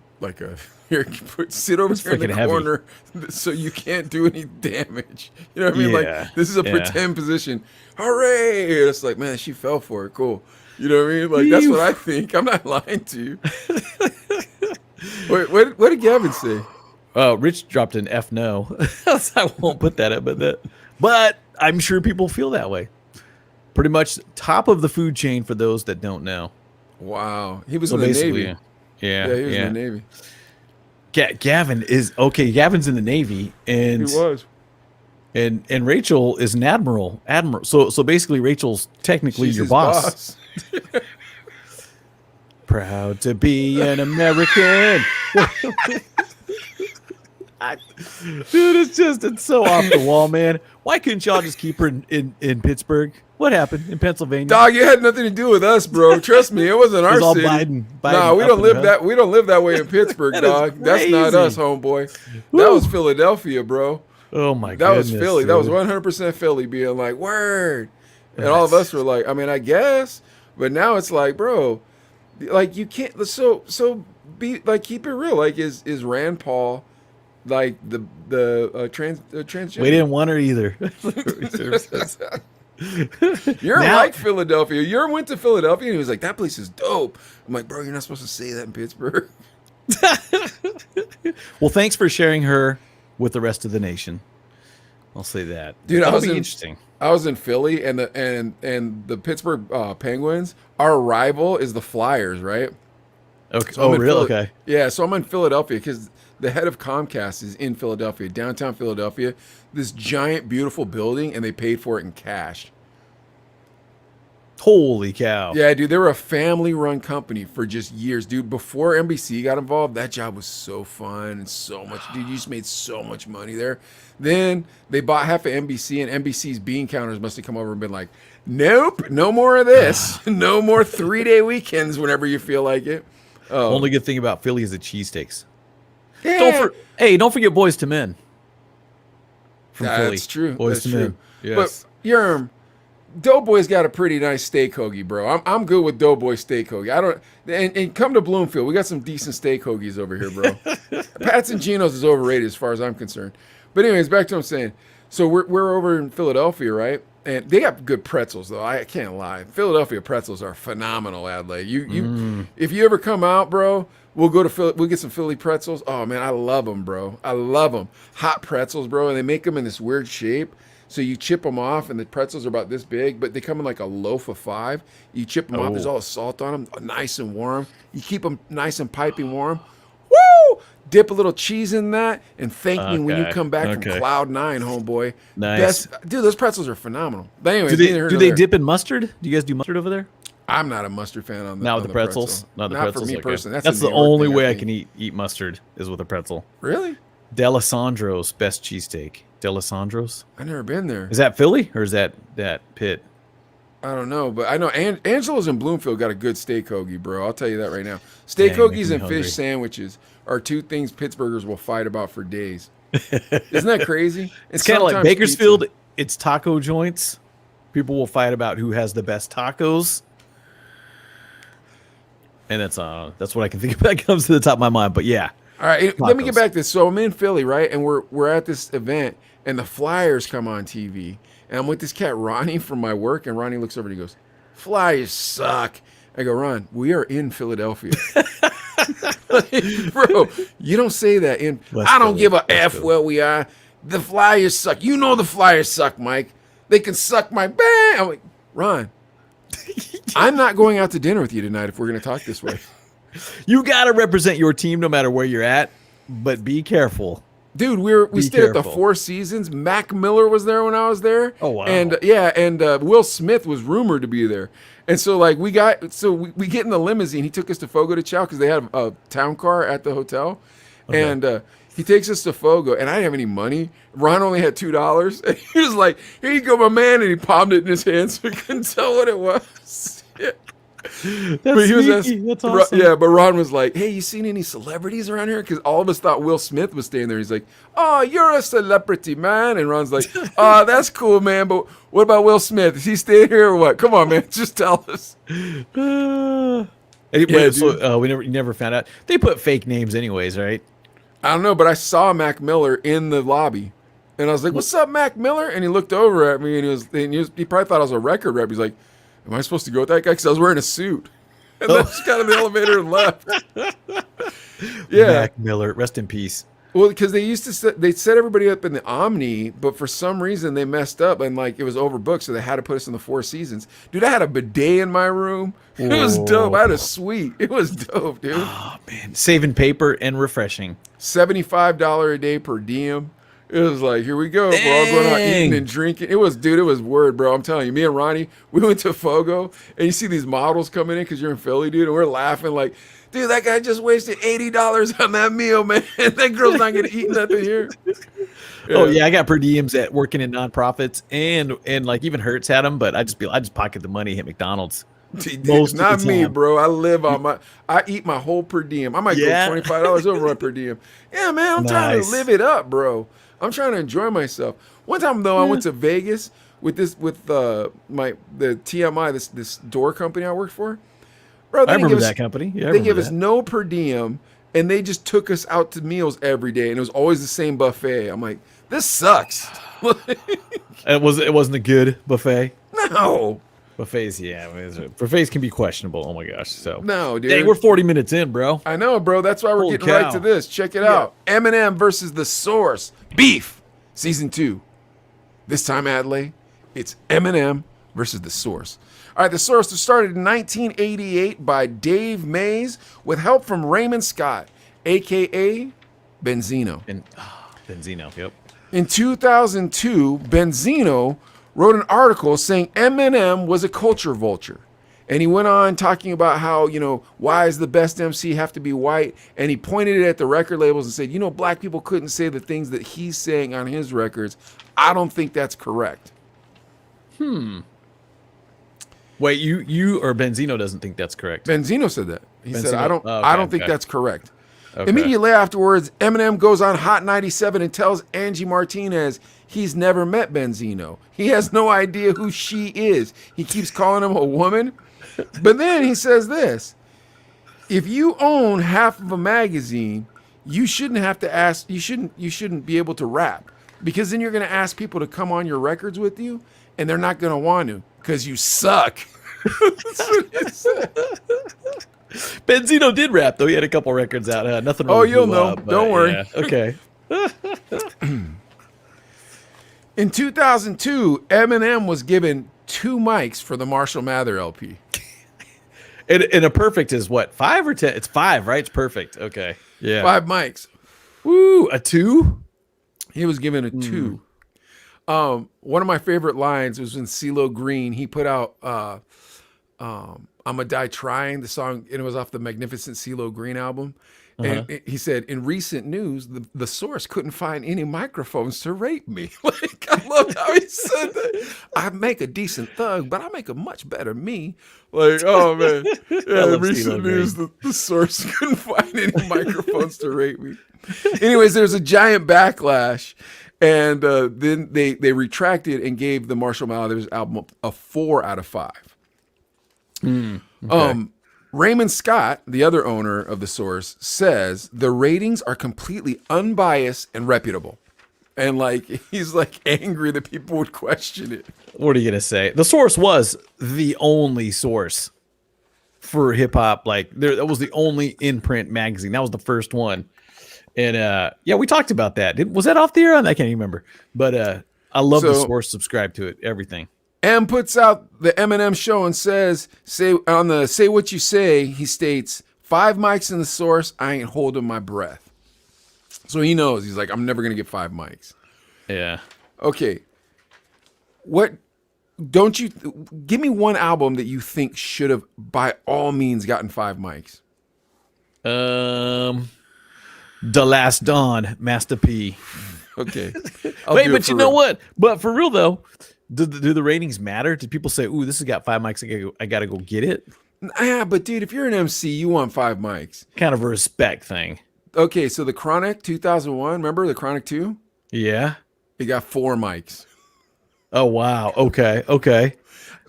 here, sit over here in the corner so you can't do any damage. You know what I mean? Like, this is a pretend position. Hooray! It's like, man, she fell for it. Cool. You know what I mean? Like, that's what I think. I'm not lying to you. Wait, what did Gavin say? Rich dropped an F no. I won't put that up, but I'm sure people feel that way. Pretty much top of the food chain for those that don't know. Wow. He was in the Navy. Yeah, he was in the Navy. Gavin is okay. Gavin's in the Navy, and he was, and Rachel is an admiral. So basically, Rachel's technically She's your his boss. proud to be an American. Dude, it's so off the wall, man. Why couldn't y'all just keep her in Pittsburgh? What happened in Pennsylvania? Dog, it had nothing to do with us, bro. Trust me, it wasn't our It was all city. Biden Nah, we up don't and live up. that. We don't live that way in Pittsburgh, That is dog. That's not crazy. us, homeboy. That Woo. was Philadelphia, bro. Oh my That goodness, was Philly. That was dude. 100% Philly being like, word. And all of us were like, I mean, I guess. But now it's like, bro, like you can't so be like keep it real. Like is Rand Paul like the transgender? We didn't want her either. You're Now- like Philadelphia. You went to Philadelphia and he was like, that place is dope. I'm like, bro, you're not supposed to say that in Pittsburgh. Well, thanks for sharing her with the rest of the nation. I'll say that. Dude, That'll I was be in- interesting. I was in Philly and the Pittsburgh Penguins. Our rival is the Flyers, right? Okay. So I'm Oh, in really? Philly- Okay. Yeah, so I'm in Philadelphia because the head of Comcast is in Philadelphia, downtown Philadelphia. This giant, beautiful building, and they paid for it in cash. Holy cow. Yeah, dude, they were a family-run company for just years, dude. Before NBC got involved, that job was so fun and so much. Dude, you just made so much money there. Then they bought half of NBC, and NBC's bean counters must have come over and been like, "Nope, no more of this. No more 3-day weekends whenever you feel like it." Oh, Only good thing about Philly is the cheesesteaks. yeah. Don't forget Boys to Men. From Philly. That's true. Boys That's to true. Men. Yes. But Yerm, Doughboy's got a pretty nice steak hoagie, bro. I'm good with Doughboy steak hoagie. I don't and come to Bloomfield. We got some decent steak hoagies over here, bro. Pat's and Chino's is overrated as far as I'm concerned. But anyways, back to what I'm saying. So we're over in Philadelphia, right? And they got good pretzels though. I can't lie. Philadelphia pretzels are phenomenal, Adlai. If you ever come out, bro, we'll go to Philly. We'll get some Philly pretzels. Oh man, I love them, bro. I love them. Hot pretzels, bro, and they make them in this weird shape. So you chip them off, and the pretzels are about this big, but they come in like a loaf of 5. You chip them off. There's all the salt on them, nice and warm. You keep them nice and piping warm. Woo! Dip a little cheese in that, and thank me when you Okay. come back from Okay. Cloud 9, homeboy. Nice. Dude, those pretzels are phenomenal. But anyways, Do they dip in mustard? Do you guys do mustard over there? I'm not a mustard fan on the Not on with the pretzels. pretzel. Not the Not pretzels. for me okay. personally. That's a the New York only thing, way I think. can eat mustard is with a pretzel. Really? D'Alessandro's best cheesesteak. D'Alessandro's. I've never been there. Is that Philly or is that Pitt? I don't know, but I know Angelo's in Bloomfield got a good steak hoagie, bro. I'll tell you that right now. Steak Dang, making hoagies me and hungry. fish sandwiches are two things Pittsburghers will fight about for days. Isn't that crazy? It's kind of like sometimes Bakersfield. pizza. It's taco joints. People will fight about who has the best tacos. And that's what I can think of that comes to the top of my mind. But yeah. All right, let me Tacos. get back to this. So I'm in Philly, right? And we're at this event, and the Flyers come on TV. And I'm with this cat, Ronnie, from my work, and Ronnie looks over and he goes, "Flyers suck." I go, "Ron, we are in Philadelphia." Like, bro, you don't say that in West I don't Philly, give a West F Philly. where we are. The Flyers suck. You know the Flyers suck, Mike. They can suck my bang. I'm like, Ron, I'm not going out to dinner with you tonight if we're going to talk this way. You got to represent your team no matter where you're at, but be careful. Dude, we Be stayed at the careful. Four Seasons. Mac Miller was there when I was there. Oh, wow. And and Will Smith was rumored to be there. And so like we get in the limousine. He took us to Fogo de Chao because they had a town car at the hotel, and he takes us to Fogo. And I didn't have any money. Ron only had $2, and he was like, "Here you go, my man," and he palmed it in his hand so we couldn't tell what it was. Yeah. That's he was sneaky. That's awesome. Yeah, but Ron was like, "Hey, you seen any celebrities around here?" Because all of us thought Will Smith was staying there. He's like, "Oh, you're a celebrity, man." And Ron's like, "Oh, that's cool, man. But what about Will Smith? Is he staying here or what? Come on, man, just tell us." So you never found out. They put fake names anyways, right? I don't know, but I saw Mac Miller in the lobby, and I was like, "What's up, Mac Miller?" And he looked over at me, and he probably thought I was a record rep. He's like, "Am I supposed to go with that guy?" Because I was wearing a suit. And then just got in the elevator and left. Yeah. Mac Miller, rest in peace. Well, because they set everybody up in the Omni, but for some reason they messed up and like it was overbooked, so they had to put us in the Four Seasons. Dude, I had a bidet in my room. It was dope. I had a suite. It was dope, dude. Oh man, saving paper and refreshing. $75 a day per diem. It was like, here we go. We're all going out eating Dang. and drinking. It was word, bro. I'm telling you. Me and Ronnie, we went to Fogo, and you see these models coming in because you're in Philly, dude, and we're laughing like, dude, that guy just wasted $80 on that meal, man. That girl's not going to eat nothing here. Oh yeah, I got per diems at working in nonprofits, and like even Hertz had them, but I just pocket the money, hit McDonald's. Dude, Most of not the me, time. bro. I live on I eat my whole per diem. I might Yeah. go $25 over on per diem. Yeah, man, I'm trying to Nice. live it up, bro. I'm trying to enjoy myself. One time though, I went to Vegas with the TMI, this door company I worked for. Bro, I remember that company. Yeah, I they gave remember us that. no per diem, and they just took us out to meals every day, and it was always the same buffet. I'm like, this sucks. It wasn't a good buffet. No, Buffets, yeah, buffets can be questionable. Oh my gosh, so no, dude. dang, we're 40 minutes in, bro. I know, bro. That's why we're Holy getting right cow. to this. Check it out. Eminem versus The Source. Beef. Season 2. This time, Adley, it's Eminem versus The Source. All right, The Source was started in 1988 by Dave Mays with help from Raymond Scott, a.k.a. Benzino. And Benzino, yep. In 2002, Benzino wrote an article saying Eminem was a culture vulture. And he went on talking about how, why is the best MC have to be white? And he pointed it at the record labels and said, black people couldn't say the things that he's saying on his records. I don't think that's correct. Wait, you or Benzino doesn't think that's correct? Benzino said that. He said, I don't think okay. that's correct. Okay. Immediately afterwards, Eminem goes on Hot 97 and tells Angie Martinez he's never met Benzino. He has no idea who she is. He keeps calling him a woman. But then he says this: if you own half of a magazine, you shouldn't have to ask. You shouldn't be able to rap, because then you're going to ask people to come on your records with you, and they're not going to want to because you suck. That's what he said. Benzino did rap though. He had a couple records out. Nothing. Oh, Really you'll blew know. up, but Don't worry. yeah, okay. In 2002, Eminem was given 2 mics for the Marshall Mather LP. And a perfect is what, 5 or 10? It's 5, right? It's perfect. Okay. Yeah. 5 mics. Woo, a 2? He was given a 2. One of my favorite lines was when CeeLo Green, he put out I'ma Die Trying, the song, and it was off the Magnificent CeeLo Green album. And he said, in recent news, the Source couldn't find any microphones to rape me. Like, I loved how he said that. I make a decent thug, but I make a much better me. Like, oh man. Yeah, in love recent CeeLo news, the Source couldn't find any microphones to rape me. Anyways, there's a giant backlash. And then they retracted and gave the Marshall Mathers album a 4 out of 5. Okay. Raymond Scott, the other owner of The Source, says the ratings are completely unbiased and reputable. And like, he's like angry that people would question it. What are you gonna say? The Source was the only source for hip hop. Like, that was the only in print magazine. That was the first one. And yeah, we talked about that. Was that off the air? I can't even remember. But I love The Source. Subscribe to it. Everything. M puts out the Eminem show and says, Say What You Say, he states, 5 mics in The Source, I ain't holding my breath. So he knows. He's like, I'm never going to get 5 mics. Yeah. Okay. Give me one album that you think should have, by all means, gotten 5 mics. The Last Dawn, Master P. Okay. Wait, but you know what? But for real though, do the ratings matter? Did people say, "Ooh, this has got 5 mics. I gotta go get it"? Yeah, but dude, if you're an MC, you want 5 mics. Kind of a respect thing. Okay, so the Chronic 2001, remember the Chronic 2? Yeah. It got 4 mics. Oh wow. Okay.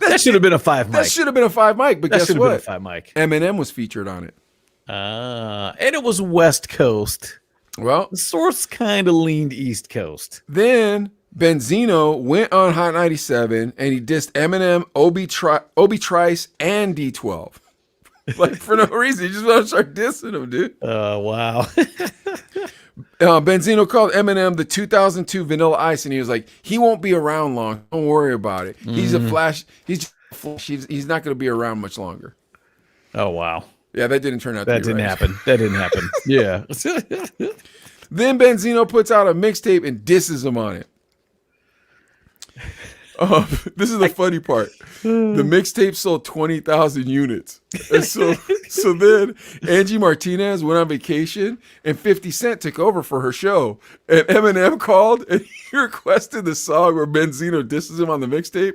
That should have been a 5 mic. That should have been a 5 mic, but That guess should have what? been a 5 mic. Eminem was featured on it. And it was West Coast. Well, The Source kind of leaned East Coast. then Benzino went on Hot 97 and he dissed Eminem, Obi Trice, and D12. Like, for no reason. He just wanted to start dissing him, dude. Wow. Benzino called Eminem the 2002 Vanilla Ice, and he was like, he won't be around long. Don't worry about it. He's a flash. He's just a flash. He's not going to be around much longer. Oh wow. Yeah, that didn't turn out to That be didn't right. happen. That didn't happen. Yeah. Then Benzino puts out a mixtape and disses him on it. This is the funny part. The mixtape sold 20,000 units. And so then Angie Martinez went on vacation and 50 Cent took over for her show. And Eminem called and he requested the song where Benzino disses him on the mixtape.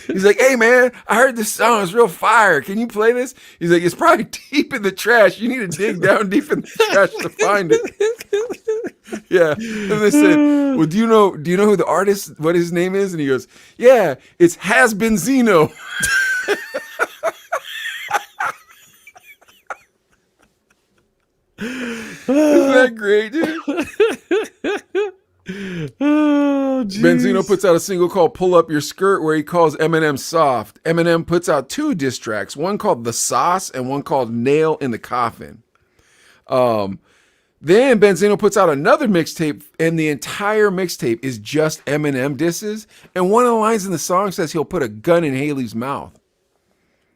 He's like, hey man, I heard this song. It's real fire. Can you play this? He's like, it's probably deep in the trash. You need to dig down deep in the trash to find it. Yeah. And they said, well, do you know who the artist, what his name is? And he goes, yeah, it's Has Benzino. Isn't that great, dude? Oh, geez. Benzino puts out a single called Pull Up Your Skirt where he calls Eminem soft. Eminem puts out 2 diss tracks, one called The Sauce and one called Nail in the Coffin. Then Benzino puts out another mixtape, and the entire mixtape is just Eminem disses. And one of the lines in the song says he'll put a gun in Haley's mouth.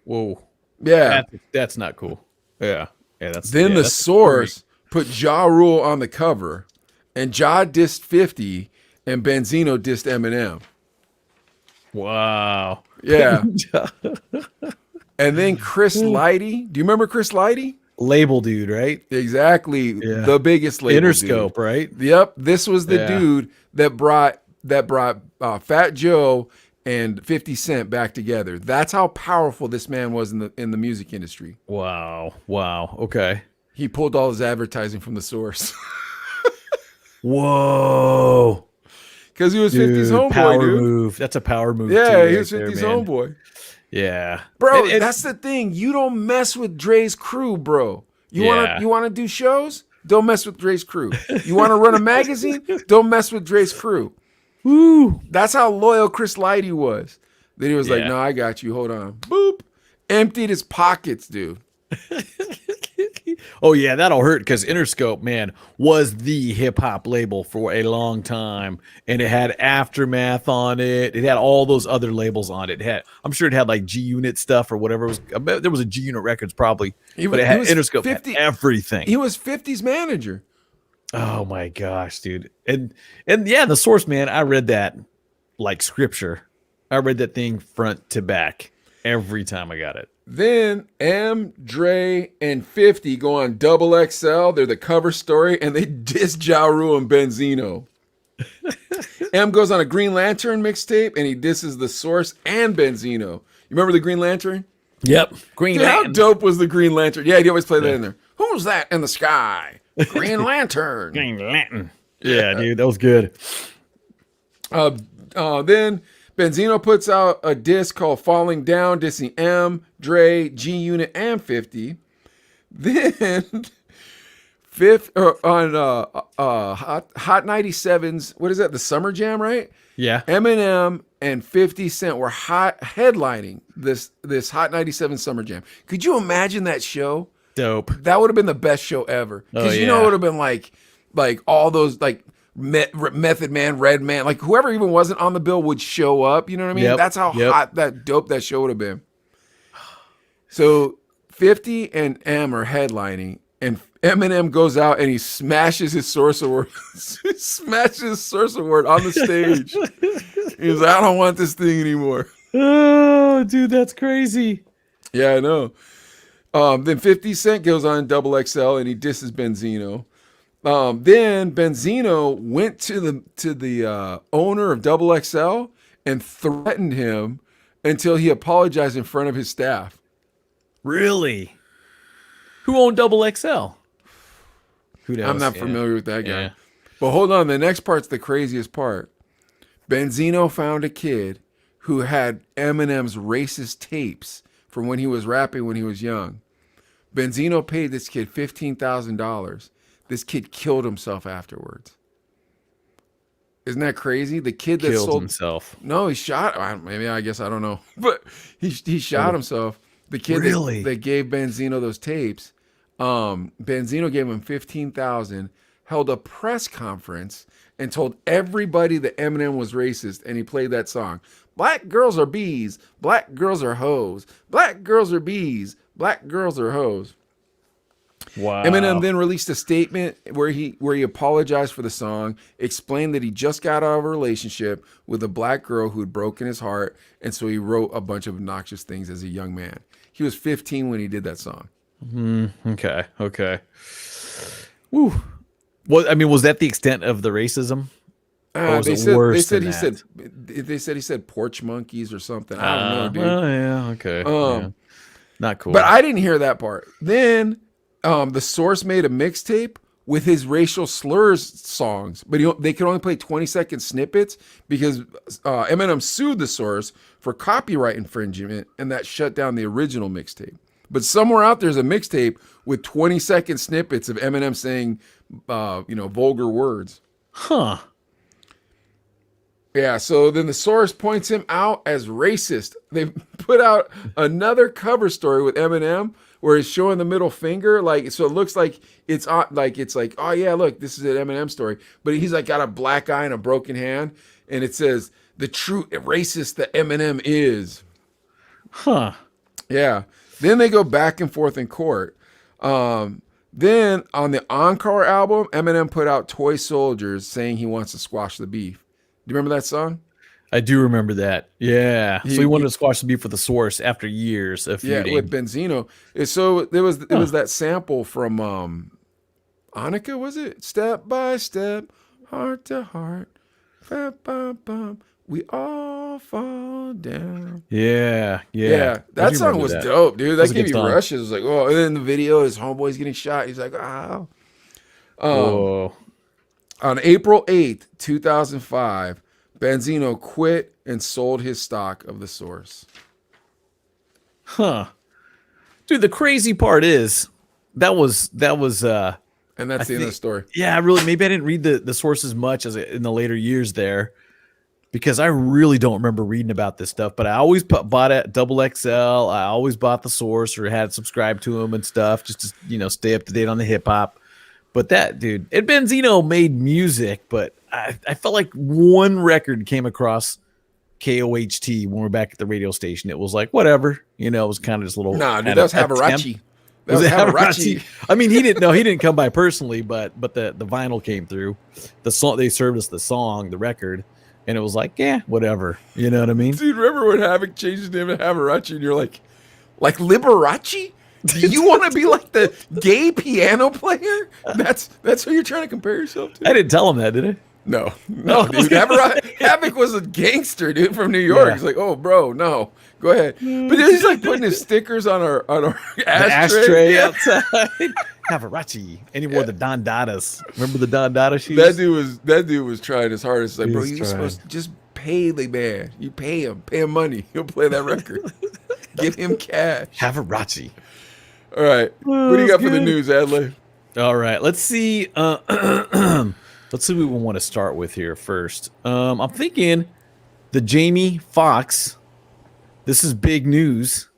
Whoa. Yeah. That's not cool. Yeah. Yeah, that's Then yeah, the that's Source put Ja Rule on the cover, and Ja dissed 50, and Benzino dissed Eminem. Wow. Yeah. And then Chris Lighty. Do you remember Chris Lighty? Label dude, right? Exactly. Yeah. The biggest label Interscope, dude. right? Yep. This was the Yeah. dude that brought Fat Joe and 50 Cent back together. That's how powerful this man was in the music industry. Wow. Wow. Okay. He pulled all his advertising from the Source. Whoa. Because he was 50's homeboy, power dude. move. That's a power move. Yeah, too, he right was 50's there, man. homeboy. Yeah. Bro, And- that's the thing. You don't mess with Dre's crew, bro. You Yeah. wanna do shows? Don't mess with Dre's crew. You wanna run a magazine? Don't mess with Dre's crew. Woo. That's how loyal Chris Lighty was. Then he was like, Yeah. no, I got you. Hold on. Boop. Emptied his pockets, dude. Oh yeah, that'll hurt because Interscope, man, was the hip hop label for a long time, and it had Aftermath on it. It had all those other labels on it. I'm sure it had like G Unit stuff or whatever it was. I bet there was a G Unit Records probably, but it had Interscope. 50 had everything. He was 50's manager. Oh my gosh, dude. And yeah, the Source, man, I read that like scripture. I read that thing front to back every time I got it. Then M, Dre, and 50 go on Double XL. They're the cover story, and they diss Ja Rule and Benzino. M goes on a Green Lantern mixtape, and he disses the Source and Benzino. You remember the Green Lantern? Yep. Green Dude, how Lantern. dope was the Green Lantern? Yeah, he always played that in there. Who's that in the sky? Green Lantern. Green Lantern. Yeah, dude, that was good. Then Benzino puts out a disc called Falling Down, dissing M, Dre, G Unit, and 50. Then on Hot 97's, what is that? The Summer Jam, right? Yeah. Eminem and 50 Cent were headlining this Hot 97 Summer Jam. Could you imagine that show? Dope. That would have been the best show ever. Because Oh, you know yeah. it would have been like all those like Method Man, Red Man, like whoever even wasn't on the bill would show up. You know what I mean? Yep, That's how yep. hot, that dope that show would have been. So 50 and M are headlining, and Eminem goes out and he smashes his Source Award. He smashes his Source Award on the stage. He's like, I don't want this thing anymore. Oh, dude, that's crazy. Yeah, I know. Then 50 Cent goes on Double XL and he disses Benzino. Then Benzino went to the owner of Double XL and threatened him until he apologized in front of his staff. Really? Who owned Double XL? Who knows? I'm not Yeah. familiar with that guy. Yeah. But hold on, the next part's the craziest part. Benzino found a kid who had Eminem's racist tapes from when he was rapping when he was young. Benzino paid this kid $15,000. This kid killed himself afterwards. Isn't that crazy? The kid that Killed sold himself. No, he shot. Maybe I guess I don't know, but he shot himself. The kid Really? that gave Benzino those tapes. Benzino gave him $15,000. Held a press conference and told everybody that Eminem was racist, and he played that song. Black girls are bees. Black girls are hoes. Black girls are bees. Black girls are hoes. Wow. Eminem then released a statement where he apologized for the song, explained that he just got out of a relationship with a black girl who had broken his heart, and so he wrote a bunch of obnoxious things as a young man. He was 15 when he did that song. Okay. Woo. Well, I mean, was that the extent of the racism? Or was They it said worse than he that? said porch monkeys or something. I don't know, dude. Oh, yeah. Okay. Yeah. Not cool. But I didn't hear that part. Then The Source made a mixtape with his racial slurs songs, but they could only play 20-second snippets because Eminem sued The Source for copyright infringement, and that shut down the original mixtape. But somewhere out there's a mixtape with 20-second snippets of Eminem saying, vulgar words. Huh. Yeah, so then The Source points him out as racist. They put out another cover story with Eminem where he's showing the middle finger, so it looks like it's oh yeah, look, this is an Eminem story, but he's like got a black eye and a broken hand, and it says the true racist that Eminem is. Huh. Yeah. Then they go back and forth in court. Then on the Encore album, Eminem put out Toy Soldiers saying he wants to squash the beef. Do you remember that song? I do remember that. Yeah. So he wanted to squash the beef with The Source after years of feuding. Yeah, with Benzino. So it was that sample from Annika, was it? Step by step, heart to heart, we all fall down. Yeah. That song was dope, dude. That gave you song. rushes. It was like, oh, and then the video, his homeboy's getting shot. He's like, oh. Whoa. On April 8th, 2005, Benzino quit and sold his stock of The Source. Huh. Dude, the crazy part is that was And that's the end of the story. Yeah, maybe I didn't read the source as much as in the later years there, because I really don't remember reading about this stuff. But I always bought it Double XL. I always bought The Source or had subscribed to him and stuff just to stay up to date on the hip hop. But that dude, and Benzino made music, but I felt like one record came across KOHT when we're back at the radio station. It was like whatever, it was kind of just a little. Nah, dude, that was Havarachi. Was it Havarachi? I mean, he didn't come by personally, but the vinyl came through. The song, they served us the song, the record, and it was like, yeah, whatever. You know what I mean? Dude, remember when Havoc changed his name to Havarachi and you're like Liberace? Do you want to be like the gay piano player? That's who you're trying to compare yourself to? I didn't tell him that, did I? No, dude. Havoc was a gangster, dude, from New York. Yeah. He's like, oh, bro, no, go ahead. But he's like putting his stickers on our ashtray Yeah. outside. Havarachi. And he wore the Don Dadas. Remember the Don Dada shoes? That dude was trying his hardest. Like, He bro, was you're trying. supposed to just pay the man. You pay him money. He'll play that record. Give him cash. Havarachi. All right, what do you got for the good. news, Adley? All right, let's see. Let's see what we want to start with here first. I'm thinking the Jamie Foxx. This is big news.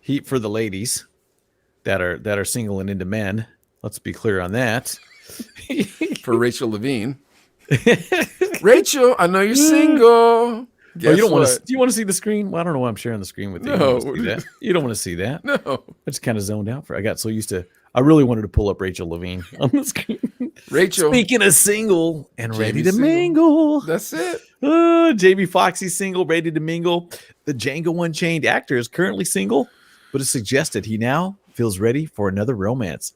Heat for the ladies that are single and into men. Let's be clear on that. For Rachel Levine. Rachel, I know you're single. Oh, you don't want to? Do you want to see the screen? Well, I don't know why I'm sharing the screen with you. No. You don't wanna see that. You don't want to see that. No. I just kind of zoned out I got so used to. I really wanted to pull up Rachel Levine on the screen. Rachel. Speaking of single and ready to single. mingle. That's it. Jamie Foxx's single, ready to mingle. The Django Unchained actor is currently single, but it's suggested he now feels ready for another romance.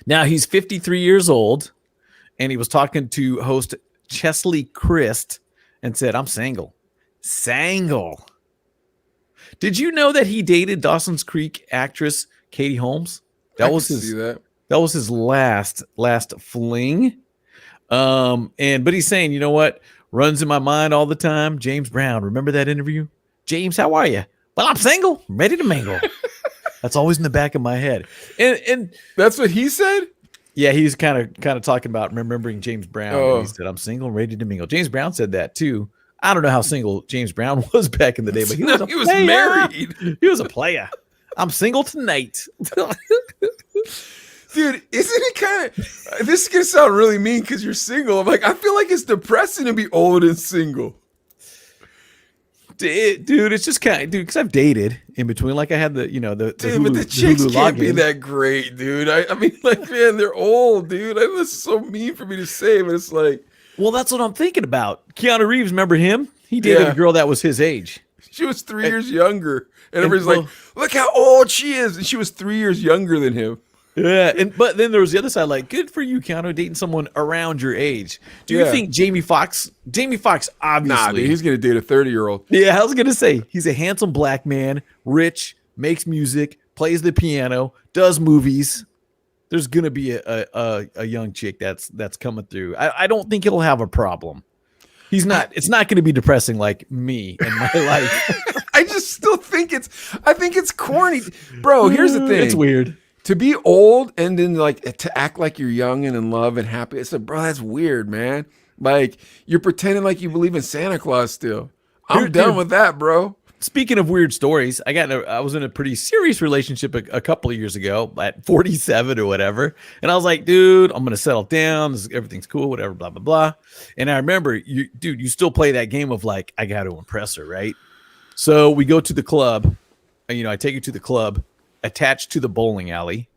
Now, he's 53 years old, and he was talking to host Chesley Christ and said, I'm single. Single. Did you know that he dated Dawson's Creek actress Katie Holmes? That was his last fling. But he's saying, you know what? Runs in my mind all the time. James Brown. Remember that interview? James, how are you? Well, I'm single, ready to mingle. That's always in the back of my head. And that's what he said? Yeah, he's kind of talking about remembering James Brown. Oh. He said, I'm single, ready to mingle. James Brown said that too. I don't know how single James Brown was back in the day, but he was married. He was a player. I'm single tonight. Dude, isn't it kind of, this is going to sound really mean because you're single. I'm like, I feel like it's depressing to be old and single. Dude, it's just kind of, dude, because I've dated in between. Like I had the, you know, the Dude, Hulu, but the chicks Hulu can't be login. that great, dude. I mean, like, man, they're old, dude. This is so mean for me to say, but it's like, Well, that's what I'm thinking about. Keanu Reeves, remember him? He dated Yeah. a girl that was his age. she was 3 years younger. And everybody's well- like, look how old she is. And she was 3 years younger than him. Yeah, but then there was the other side, like, good for you, Keanu, dating someone around your age. Do you Yeah. think Jamie Foxx, obviously. Nah, dude, he's going to date a 30-year-old. Yeah, I was gonna say he's a handsome black man, rich, makes music, plays the piano, does movies. There's gonna be a young chick that's coming through. I don't think it'll have a problem. He's not. It's not gonna be depressing like me in my life. I just still think I think it's corny. Bro, here's the thing. It's weird. To be old and then like to act like you're young and in love and happy. It's like, bro, that's weird, man. Like you're pretending like you believe in Santa Claus still. I'm done with that, bro. Speaking of weird stories, I was in a pretty serious relationship a couple of years ago at 47 or whatever, and I was like, dude, I'm gonna settle down. Everything's cool, whatever, blah blah blah. And I remember, you still play that game of like, I got to impress her, right? So we go to the club, and, you know, I take you to the club attached to the bowling alley,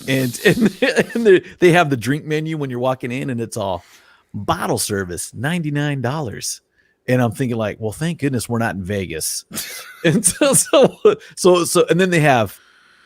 and they have the drink menu when you're walking in, and it's all bottle service, $99. And I'm thinking like, well, thank goodness we're not in Vegas. And so, and then they have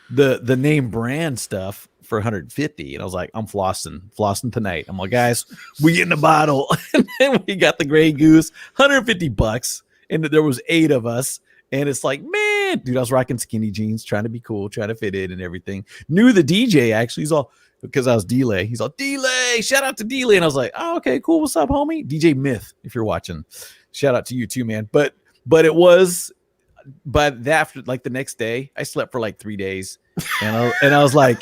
the name brand stuff for 150. And I was like, I'm flossing tonight. I'm like, guys, we getting a bottle. And then we got the Grey Goose, $150. And there was 8 of us. And it's like, man, dude, I was rocking skinny jeans, trying to be cool, trying to fit in and everything. Knew the DJ actually. He's all, because I was Delay. He's all, Delay, shout out to Delay. And I was like, oh, okay, cool. What's up, homie? DJ Myth, if you're watching. Shout out to you too, man. But it was, but after like the next day, I slept for like 3 days, and I was like,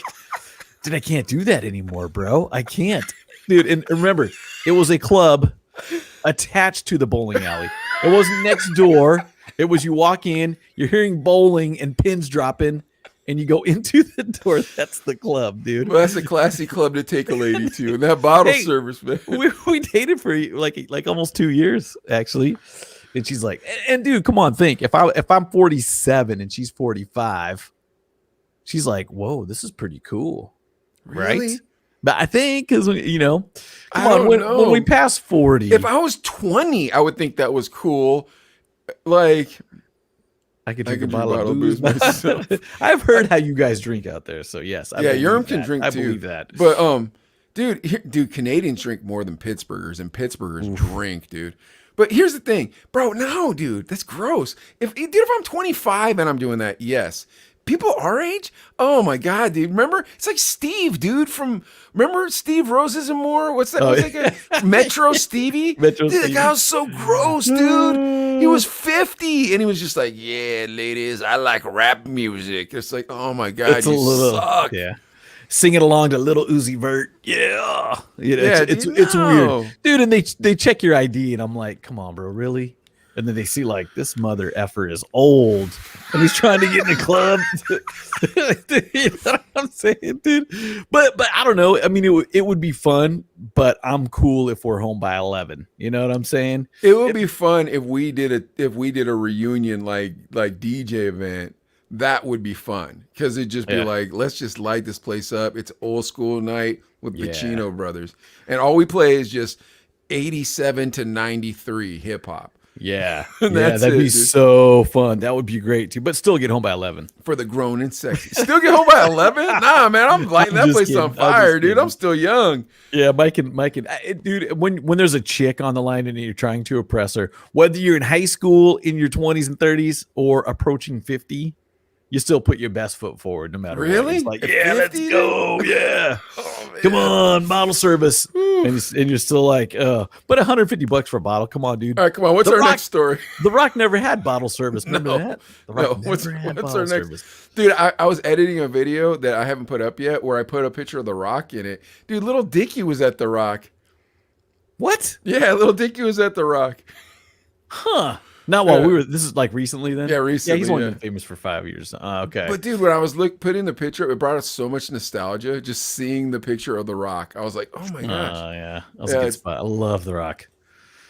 dude, I can't do that anymore, bro. I can't, dude. And remember, it was a club attached to the bowling alley. It wasn't next door. It was, you walk in, you're hearing bowling and pins dropping, and you go into the door. That's the club, dude. Well, that's a classy club to take a lady to. And that bottle service, man. We dated for like almost 2 years, actually. And she's like, and dude, come on, think. If I'm 47 and she's 45, she's like, whoa, this is pretty cool. Really? Right? But I think, because, you know, I don't know. when we pass 40. If I was 20, I would think that was cool. Like, I could I drink could a bottle drink of booze myself. I've heard how you guys drink out there, so yes. I believe Yerm can that. drink I too. believe that. But dude, Canadians drink more than Pittsburghers, and Pittsburghers drink, dude. But here's the thing, bro. No, dude, that's gross. If I'm 25 and I'm doing that, yes. People our age, oh my god, dude. Remember, it's like Steve, dude. Remember Steve Roses and more. What's that? What's that guy? Metro Stevie. Metro Dude, Stevie. that guy was so gross, dude. He was 50 and he was just like, yeah, ladies, I like rap music. It's like, oh my god, It's you a little, suck. yeah. Singing along to Little Uzi Vert, yeah, you know, Yeah, it's dude, it's no. weird, dude. And they check your ID, and I'm like, come on, bro, really? And then they see like, this mother effer is old, and he's trying to get in the club. You know what I'm saying, dude? But I don't know. I mean, it would be fun, but I'm cool if we're home by 11. You know what I'm saying? It would be fun if we did a reunion like DJ event. That would be fun because it'd just be like, let's just light this place up. It's old school night with the Chino brothers, and all we play is just 87 to 93 hip hop. Yeah, That's that'd it, be dude. so fun. That would be great too. But still get home by 11. For the grown and sexy. Still get home by 11? Nah, man, I'm lighting that just place kidding. on I'm fire, just dude. kidding. I'm still young. Yeah, Mike and dude, when there's a chick on the line and you're trying to impress her, whether you're in high school, in your 20s and 30s, or approaching 50, you still put your best foot forward no matter what. Really? It's like, At yeah, 50? let's go. Yeah. Oh, man. Come on, bottle service. And you're still like, but $150 for a bottle. Come on, dude. All right, come on. What's The our Rock- next story? The Rock never had bottle service. Remember No. that? The No, Rock what's never had our bottle next? service. Dude, I was editing a video that I haven't put up yet where I put a picture of The Rock in it. Dude, Little Dicky was at The Rock. What? Yeah, Little Dicky was at The Rock. Huh. Not while we were. This is like recently then. Yeah, recently, Yeah, he's only yeah. been famous for 5 years. Okay. But dude, when I was putting the picture up, it brought us so much nostalgia just seeing the picture of The Rock. I was like, oh my gosh. Yeah, that was a Yeah, good spot. I love The Rock.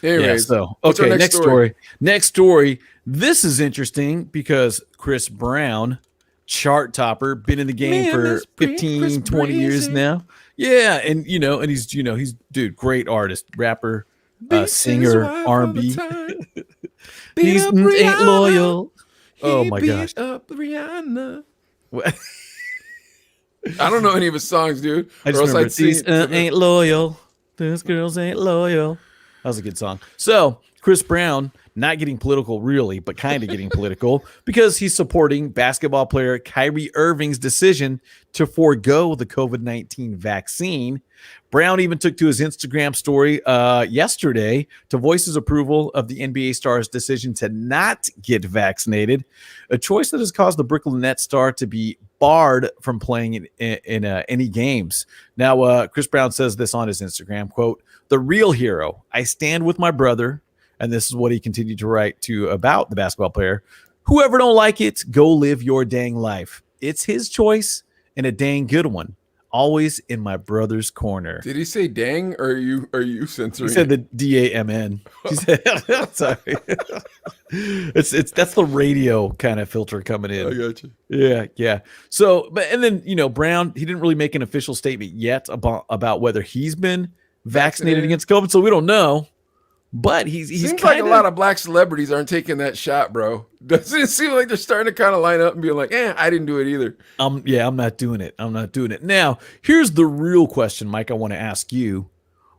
Anyways, So what's our okay, next next story. Next story. This is interesting because Chris Brown, chart topper, been in the game Man, for that's 15, 20 years breezy. now. Yeah, and and he's dude, great artist, rapper, Beats his singer, wife all the R&B. time. Beat These up ain't Rihanna. loyal. Oh He my beat gosh. up Rihanna. I don't know any of his songs, dude. I Or just else remember I'd sing these it to them. ain't loyal. These girls ain't loyal. That was a good song. So Chris Brown, not getting political really, but kind of getting political because he's supporting basketball player Kyrie Irving's decision to forego the COVID-19 vaccine. Brown even took to his Instagram story yesterday to voice his approval of the NBA star's decision to not get vaccinated, a choice that has caused the Brooklyn Nets star to be barred from playing in any games. Now, Chris Brown says this on his Instagram, quote, "The real hero. I stand with my brother." And this is what he continued to write to about the basketball player. "Whoever don't like it, go live your dang life. It's his choice and a dang good one. Always in my brother's corner." Did he say dang or are you censoring? He said it? the DAMN. He said, sorry. It's that's the radio kind of filter coming in. I got you. Yeah. So, and then Brown, he didn't really make an official statement yet about whether he's been vaccinated against COVID, so we don't know. But he's Seems like a lot of black celebrities aren't taking that shot, bro. Doesn't it seem like they're starting to kind of line up and be like, I didn't do it either. I'm not doing it. I'm not doing it. Now, here's the real question, Mike, I want to ask you.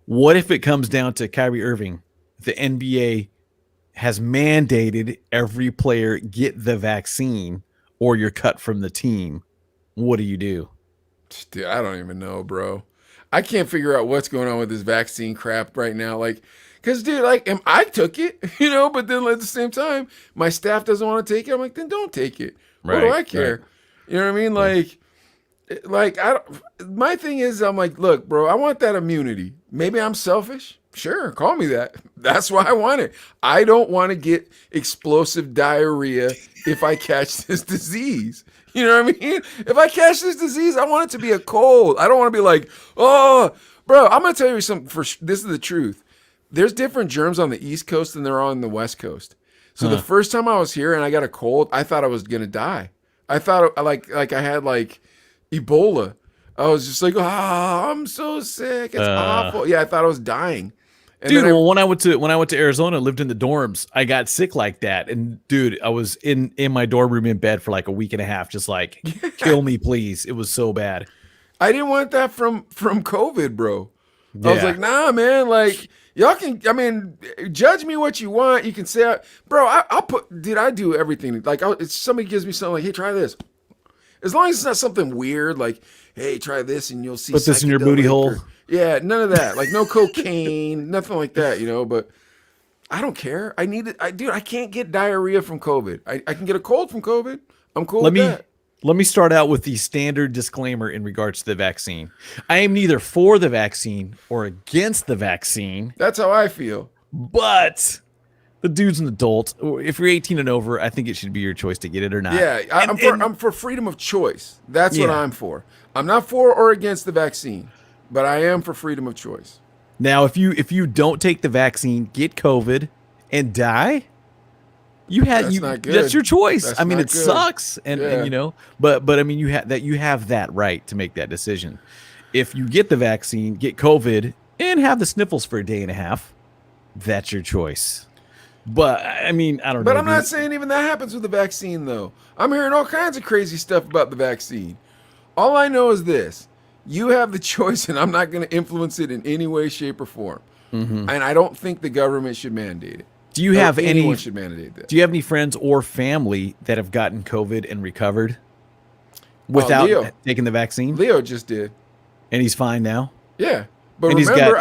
What if it comes down to Kyrie Irving? The NBA has mandated every player get the vaccine or you're cut from the team. What do you do? Dude, I don't even know, bro. I can't figure out what's going on with this vaccine crap right now. Like, because, dude, I took it, but then at the same time, my staff doesn't want to take it. I'm like, then don't take it. What do I care? Right. You know what I mean? My thing is, I'm like, look, bro, I want that immunity. Maybe I'm selfish. Sure, call me that. That's why I want it. I don't want to get explosive diarrhea if I catch this disease. You know what I mean? If I catch this disease, I want it to be a cold. I don't want to be like, oh, bro, I'm going to tell you something. This is the truth. There's different germs on the East Coast than there are on the West Coast. So the first time I was here and I got a cold, I thought I was going to die. I thought like I had like Ebola. I was just like, I'm so sick. It's awful. Yeah, I thought I was dying. And dude, when I went to Arizona, lived in the dorms, I got sick like that. And dude, I was in my dorm room in bed for like a week and a half, just like, kill me, please. It was so bad. I didn't want that from COVID, bro. I was like, nah, man, like, y'all can, judge me what you want. You can say, bro, I do everything. Like, if somebody gives me something like, hey, try this. As long as it's not something weird, like, hey, try this and you'll see. Put this in your booty hole. Yeah, none of that. Like, no cocaine, nothing like that, but I don't care. I need it. I can't get diarrhea from COVID. I can get a cold from COVID. I'm cool with that. Let me start out with the standard disclaimer in regards to the vaccine. I am neither for the vaccine or against the vaccine. That's how I feel. But the dude's an adult. If you're 18 and over, I think it should be your choice to get it or not. Yeah, I'm for freedom of choice. That's what I'm for. I'm not for or against the vaccine, but I am for freedom of choice. Now, if you don't take the vaccine, get COVID, and die, not good. that's your choice. That's I mean, not it good. sucks, and but I mean, you have that right to make that decision. If you get the vaccine, get COVID, and have the sniffles for a day and a half, that's your choice. But I mean, I don't know. But I'm not saying even that happens with the vaccine, though. I'm hearing all kinds of crazy stuff about the vaccine. All I know is this. You have the choice, and I'm not going to influence it in any way, shape, or form. Mm-hmm. And I don't think the government should mandate it. Do you have anyone should mandate that? Do you have any friends or family that have gotten COVID and recovered without taking the vaccine? Leo just did. And he's fine now? Yeah. But and remember,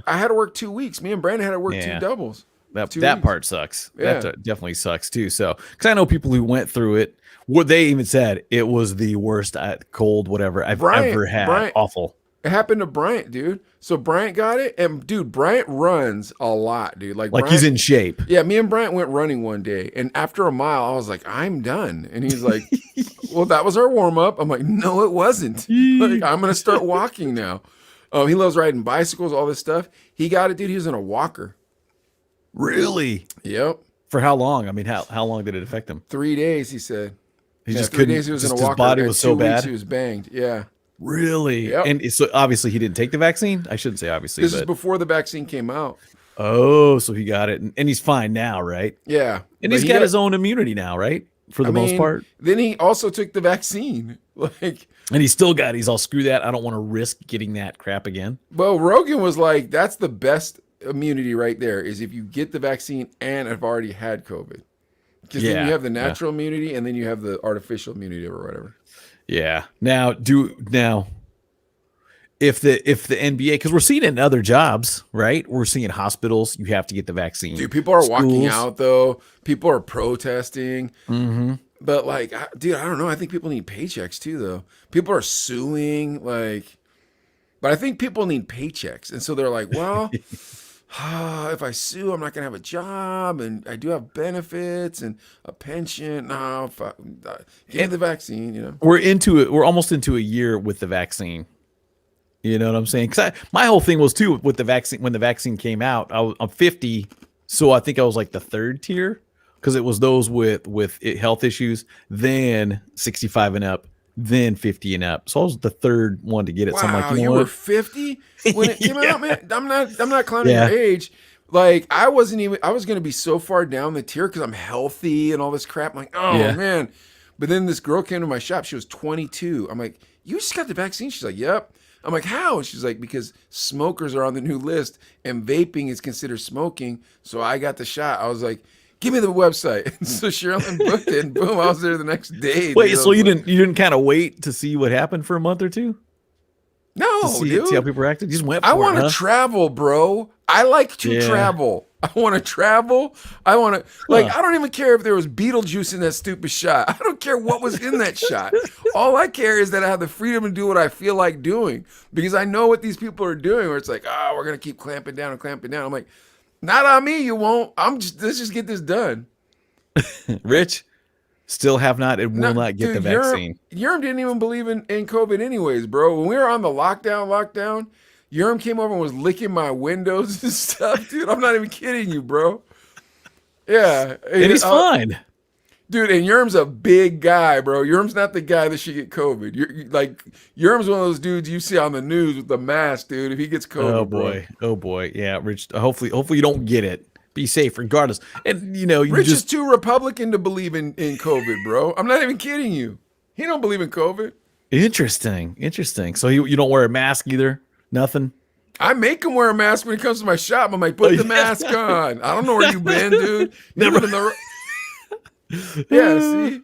I had to work 2 weeks. Me and Brandon had to work 2 doubles. That part sucks. Yeah. That definitely sucks too. So, because I know people who went through it, what they even said it was the worst cold, whatever I've ever had. Awful. It happened to Bryant, dude. So Bryant got it, and dude, Bryant runs a lot, dude. Like Bryant, he's in shape. Yeah, me and Bryant went running one day, and after a mile, I was like, I'm done. And he's like, well, that was our warm up. I'm like, no, it wasn't. Like, I'm gonna start walking now. He loves riding bicycles, all this stuff. He got it, dude. He was in a walker. Really? Yep. For how long? I mean, how long did it affect him? 3 days, he said. He Yeah, just 3 couldn't. days he was in a Just his walker. body and was so 2 weeks bad. he was banged. Yeah. Really? Yep. And so obviously he didn't take the vaccine. I shouldn't say obviously. This but, is before the vaccine came out. oh, so he got it, and he's fine now, right? Yeah. And But he's he got his own immunity now, right? For the most part. Then he also took the vaccine. Like, And he's all, screw that. I don't want to risk getting that crap again. well, Rogan was like, that's the best immunity right there, is if you get the vaccine and have already had COVID. Because then you have the natural immunity and then you have the artificial immunity or whatever. Yeah. Now, if the NBA, because we're seeing it in other jobs, right? We're seeing hospitals, you have to get the vaccine. Dude, people are walking Schools. out though. People are protesting. Mm-hmm. But like, dude, I don't know. I think people need paychecks too, though. People are suing, like, but I think people need paychecks, and so they're like, well, if I sue, I'm not gonna have a job, and I do have benefits and a pension. No, get the vaccine, you know. We're almost into a year with the vaccine. You know what I'm saying? Because my whole thing was too with the vaccine. When the vaccine came out, I'm 50, so I think I was like the third tier because it was those with health issues, then 65 and up, then 50 and up. So I was the third one to get it. Wow, so I'm like, you what? were 50 when it came out, man. I'm not clowning Yeah. your age. Like, I was gonna be so far down the tier because I'm healthy and all this crap. I'm like, oh Yeah. man. But then this girl came to my shop. She was 22. I'm like, you just got the vaccine? She's like, yep. I'm like, how? And she's like, because smokers are on the new list and vaping is considered smoking. So I got the shot. I was like, give me the website. And so Sherilyn booked it, and boom, I was there the next day. Wait, dude. so you didn't kind of wait to see what happened for a month or two? No, To see dude. how people reacted? You just went for I it, want to huh? travel, bro. I like to Yeah. travel. I want to travel. I want to, like, I don't even care if there was Beetlejuice in that stupid shot. I don't care what was in that shot. All I care is that I have the freedom to do what I feel like doing because I know what these people are doing where it's like, oh, we're going to keep clamping down and clamping down. I'm like, not on me, you won't. Let's just get this done. Rich, still have not and will No, not get dude, the vaccine. Urim didn't even believe in COVID anyways, bro. When we were on the lockdown, Urim came over and was licking my windows and stuff, dude. I'm not even kidding you, bro. Yeah. And he's fine. Dude, and Urim's a big guy, bro. Urim's not the guy that should get COVID. Urim's one of those dudes you see on the news with the mask, dude. If he gets COVID, Oh bro. boy. Oh boy. Yeah, Rich. Hopefully you don't get it. Be safe regardless. And you Rich is just too Republican to believe in COVID, bro. I'm not even kidding you. He don't believe in COVID. interesting. So you don't wear a mask either? Nothing? I make him wear a mask when he comes to my shop. I'm like, put the mask on. I don't know where you've been, dude. You live in the... Yeah, see?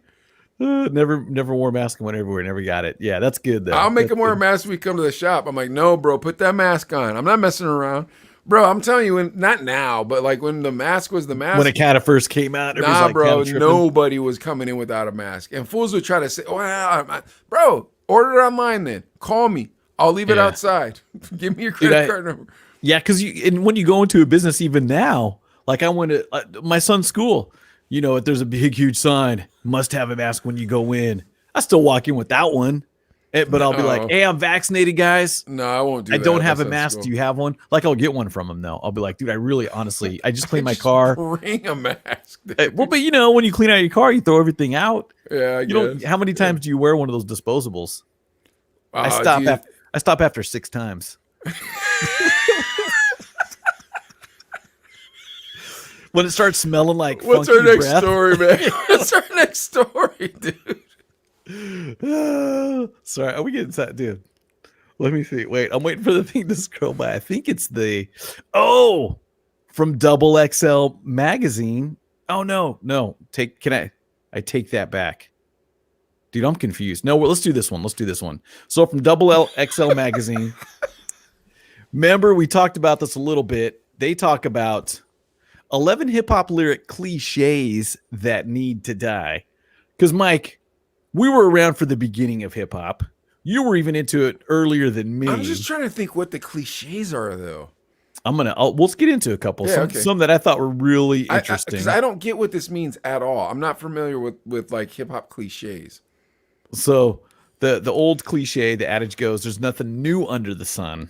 Never wore a mask and went everywhere. Never got it. Yeah, that's good though. I'll make That's him wear a good. mask when we come to the shop. I'm like, no, bro, put that mask on. I'm not messing around. Bro, I'm telling you, not now, but like when the mask was the mask. When it kind of first came out, it was Nah, like bro, kinda tripping. nobody was coming in without a mask. And fools would try to say, well, bro, order it online then. Call me. I'll leave it Yeah. outside. Give me your credit Dude, card number. Yeah, because and when you go into a business, even now, like I went to my son's school, if there's a big, huge sign, must have a mask when you go in. I still walk in without one, but I'll be No. like, hey, I'm vaccinated, guys. No, I won't do I that. don't have a That sounds mask. cool. Do you have one? Like, I'll get one from him, though. I'll be like, dude, I just cleaned my car. Bring a mask. dude. Well, but when you clean out your car, you throw everything out. Yeah, I You don't. guess. How many times do you wear one of those disposables? I Dude. stop after 6 times. When it starts smelling like What's funky our next breath. story, man? What's our next story, dude? Sorry, are we getting that, dude? Let me see. Wait, I'm waiting for the thing to scroll by. I think it's from Double XL magazine. Oh no. I take that back. Dude, I'm confused. No, let's do this one. So from Double XL magazine. Remember, we talked about this a little bit. They talk about 11 hip hop lyric cliches that need to die. Because, Mike, we were around for the beginning of hip hop. You were even into it earlier than me. I'm just trying to think what the cliches are, though. Let's get into a couple. Yeah, okay. Some that I thought were really interesting. Because I don't get what this means at all. I'm not familiar with like hip hop cliches. So the old cliche, the adage goes, there's nothing new under the sun.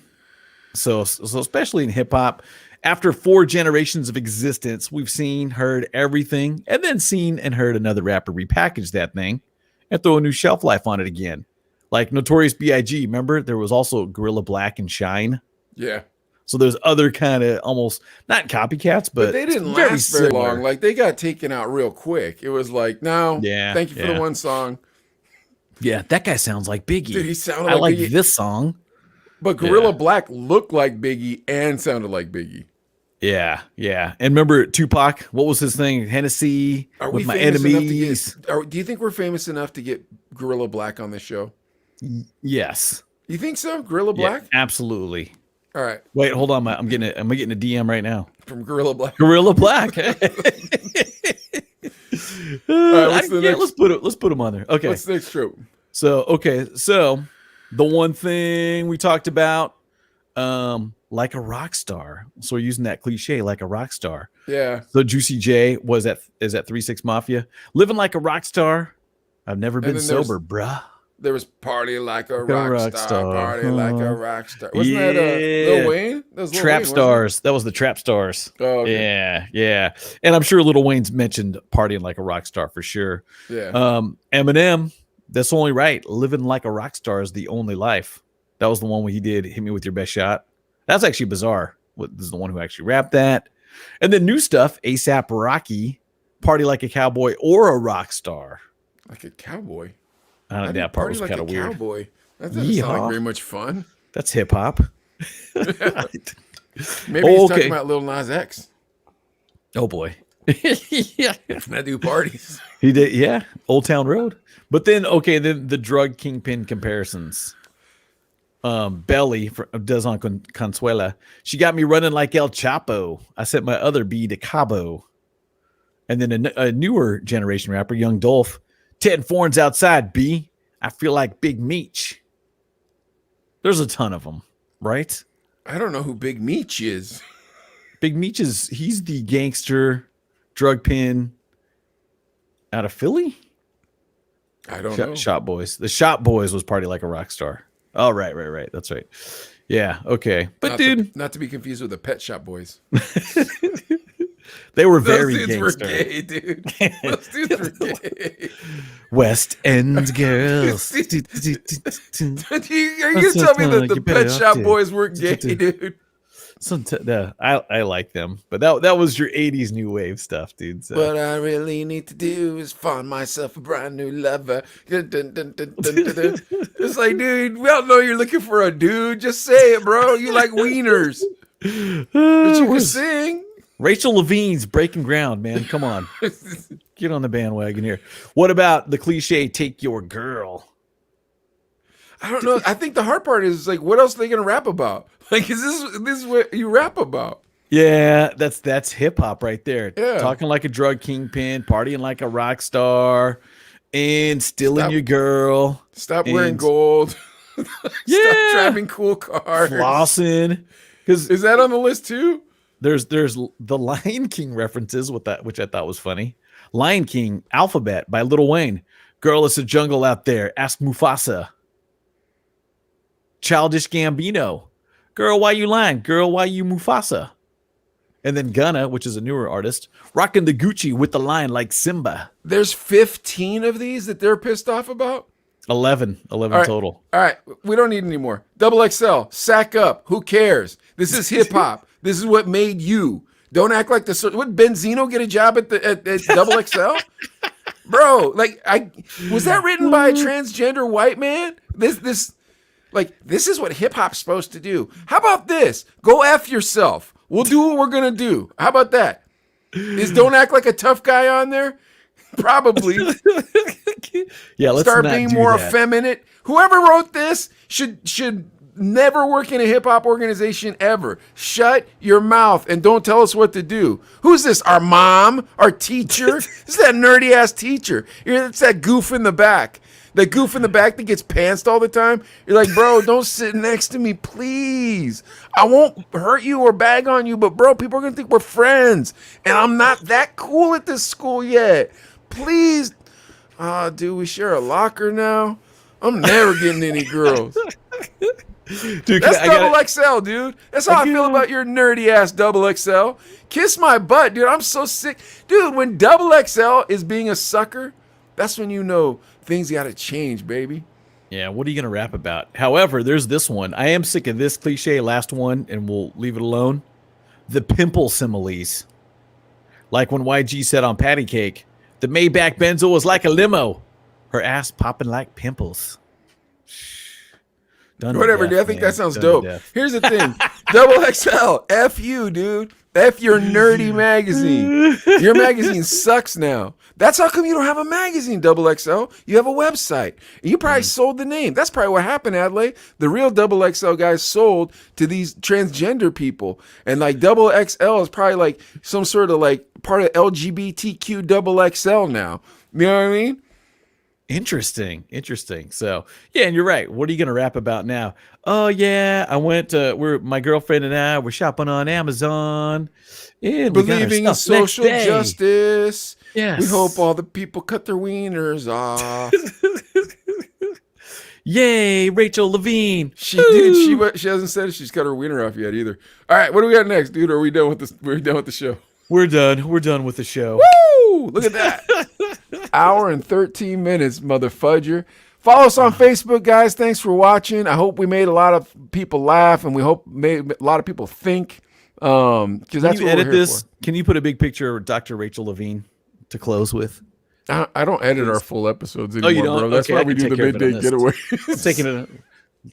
So especially in hip hop, After 4 generations of existence, we've seen, heard everything, and then seen and heard another rapper repackage that thing and throw a new shelf life on it again. Like Notorious B.I.G. Remember, there was also Gorilla Black and Shine. Yeah. So there's other kind of almost not copycats, but they didn't very last very similar. long. Like they got taken out real quick. It was like, no, Yeah, thank you for the one song. Yeah, that guy sounds like Biggie. Dude, he sounded I like Biggie. this song. But Gorilla Black looked like Biggie and sounded like Biggie. Yeah, yeah. And remember Tupac? What was his thing? Hennessy with my enemies. Do you think we're famous enough to get Gorilla Black on this show? Yes. You think so? Gorilla Black? Yeah, absolutely. All right. Wait, hold on. I'm getting a DM right now. From Gorilla Black. Gorilla Black. Let's put him on there. Okay. What's the next trope? So the one thing we talked about, like a rock star. So we're using that cliche, like a rock star. Yeah. So Juicy J is at 3-6 Mafia. Living like a rock star. I've never been sober, bruh. There was Party Like a Rock Star. Party Like a Rock Star. Wasn't that Lil Wayne? That was Lil Trap Wayne, Stars. That was the Trap Stars. Oh, okay. Yeah. And I'm sure Lil Wayne's mentioned Partying Like a Rock Star for sure. Yeah. Eminem, that's only right. Living Like a Rock Star is the only life. That was the one where he did Hit Me With Your Best Shot. That's actually bizarre. This is the one who actually rapped that. And then new stuff, ASAP Rocky, Party Like a Cowboy or a Rock Star. Like a cowboy. I think that part was kind of weird. Cowboy. That doesn't sound like very much fun. That's hip hop. Maybe he's talking about Lil Nas X. Oh boy. Yeah. From that do parties. He did, yeah. Old Town Road. But then then the drug kingpin comparisons. Belly does on Consuela. She got me running like El Chapo. I sent my other B to Cabo. And then a newer generation rapper, Young Dolph. 10 foreigns outside, B. I feel like Big Meech. There's a ton of them, right? I don't know who Big Meech is. Big Meech he's the gangster drug pin out of Philly. I don't know. Shop Boys. The Shop Boys was Party Like a Rock Star. Oh, right. That's right. Yeah, okay. But not to be confused with the Pet Shop Boys. They were Those very dudes gangster. were gay, dude. Those dudes were gay. West End girls. Are you telling me that the Pet Shop Boys weren't gay, dude? I like them, but that was your 80s new wave stuff, dude. So. What I really need to do is find myself a brand new lover. It's like, dude, we all know you're looking for a dude. Just say it, bro. You like wieners. But you can sing. Rachel Levine's breaking ground, man. Come on. Get on the bandwagon here. What about the cliche, take your girl? I don't know. I think the hard part is like, what else are they going to rap about? Like, is this what you rap about? Yeah, that's hip hop right there. Yeah. Talking like a drug kingpin, partying like a rock star, and stealing your girl. Stop wearing gold. Stop driving cool cars. Flossing. Is that on the list too? There's the Lion King references with that, which I thought was funny. Lion King, Alphabet by Lil Wayne. Girl, it's a jungle out there. Ask Mufasa. Childish Gambino. Girl, why you lying? Girl, why you Mufasa? And then Gunna, which is a newer artist, rocking the Gucci with the line like Simba. There's 15 of these that they're pissed off about? 11 right. total. All right, we don't need any more. Double XL, sack up. Who cares? This is hip hop. This is what made you. Don't act like the. Would Benzino get a job at Double XL? Bro, like was that written by a transgender white man? This is what hip hop's supposed to do. How about this? Go F yourself. We'll do what we're gonna do. How about that? Is don't act like a tough guy on there? Probably. Yeah, let's start being more effeminate. Whoever wrote this should never work in a hip hop organization ever. Shut your mouth and don't tell us what to do. Who's this? Our mom? Our teacher? This is that nerdy ass teacher. It's that goof in the back. That goof in the back that gets pantsed all the time. You're like, bro, don't sit next to me, please. I won't hurt you or bag on you, but bro, people are gonna think we're friends. And I'm not that cool at this school yet. Please. Dude, we share a locker now. I'm never getting any girls. Dude, That's I gotta- double XL, dude. That's how I feel about your nerdy ass double XL. Kiss my butt, dude. I'm so sick. Dude, when double XL is being a sucker, that's when you know things gotta change, baby. Yeah, what are you going to rap about? However, there's this one. I am sick of this cliche, last one, and we'll leave it alone. The pimple similes. Like when YG said on Patty Cake, the Maybach Benzo was like a limo. Her ass popping like pimples. Done to Whatever, death, dude. I think man. that sounds Done to dope. death. Here's the thing. Double XL. F you, dude. F your nerdy magazine. Your magazine sucks now. That's how come you don't have a magazine, Double XL. You have a website. And you probably sold the name. That's probably what happened, Adlai. The real Double XL guys sold to these transgender people. And like Double XL is probably like some sort of like part of LGBTQ Double XL now. You know what I mean? Interesting. So yeah, and you're right. What are you gonna rap about now? Oh yeah, I went to my girlfriend and I were shopping on Amazon. And we got our Believing in stuff next social day. justice. Yes. We hope all the people cut their wieners off. Yay, Rachel Levine. She did. She hasn't said she's cut her wiener off yet either. All right, what do we got next, dude? Are we done with this? We're done with the show. We're done. We're done with the show. Woo! Look at that. Hour and 13 minutes, mother fudger. Follow us on Facebook, guys. Thanks for watching. I hope we made a lot of people laugh, and we hope made a lot of people think. Because that's Can you what edit we're here this? Can you put a big picture of Dr. Rachel Levine to close with? for. I don't edit our full episodes anymore, you don't? bro. That's Okay, why I we can do the take care of it on midday this. getaway. I'm taking it.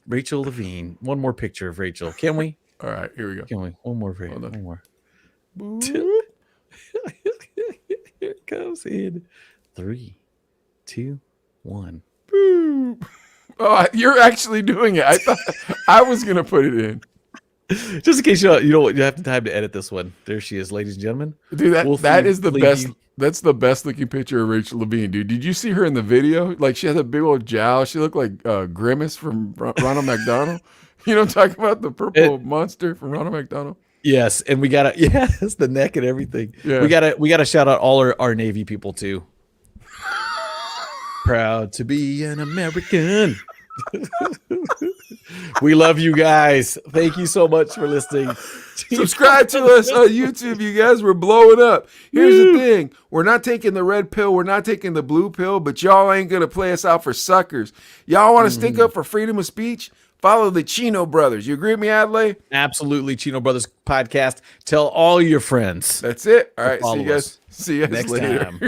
Rachel Levine. One more picture of Rachel. Can we? All right, here we go. Can we? One more. Hold on. One more. Boop. Here it comes in 3, 2, 1. Boop. Oh, you're actually doing it. I thought I was gonna put it in. Just in case you don't have time to edit this one. There she is, ladies and gentlemen. Dude, that Wolfie is the Levine. best. That's the best looking picture of Rachel Levine, dude. Did you see her in the video? Like she had a big old jowl. She looked like Grimace from Ronald McDonald. You know what I'm talking about? The purple monster from Ronald McDonald. Yes, and we gotta yes, the neck and everything. Yeah. We gotta shout out all our Navy people too. Proud to be an American. We love you guys. Thank you so much for listening. Subscribe to us on YouTube, you guys. We're blowing up. Here's the thing. We're not taking the red pill. We're not taking the blue pill, but y'all ain't going to play us out for suckers. Y'all want to stick up for freedom of speech? Follow the Chino brothers. You agree with me, Adlai? Absolutely, Chino Brothers Podcast. Tell all your friends. That's it. All right. follow See you guys. us See you guys next later. time.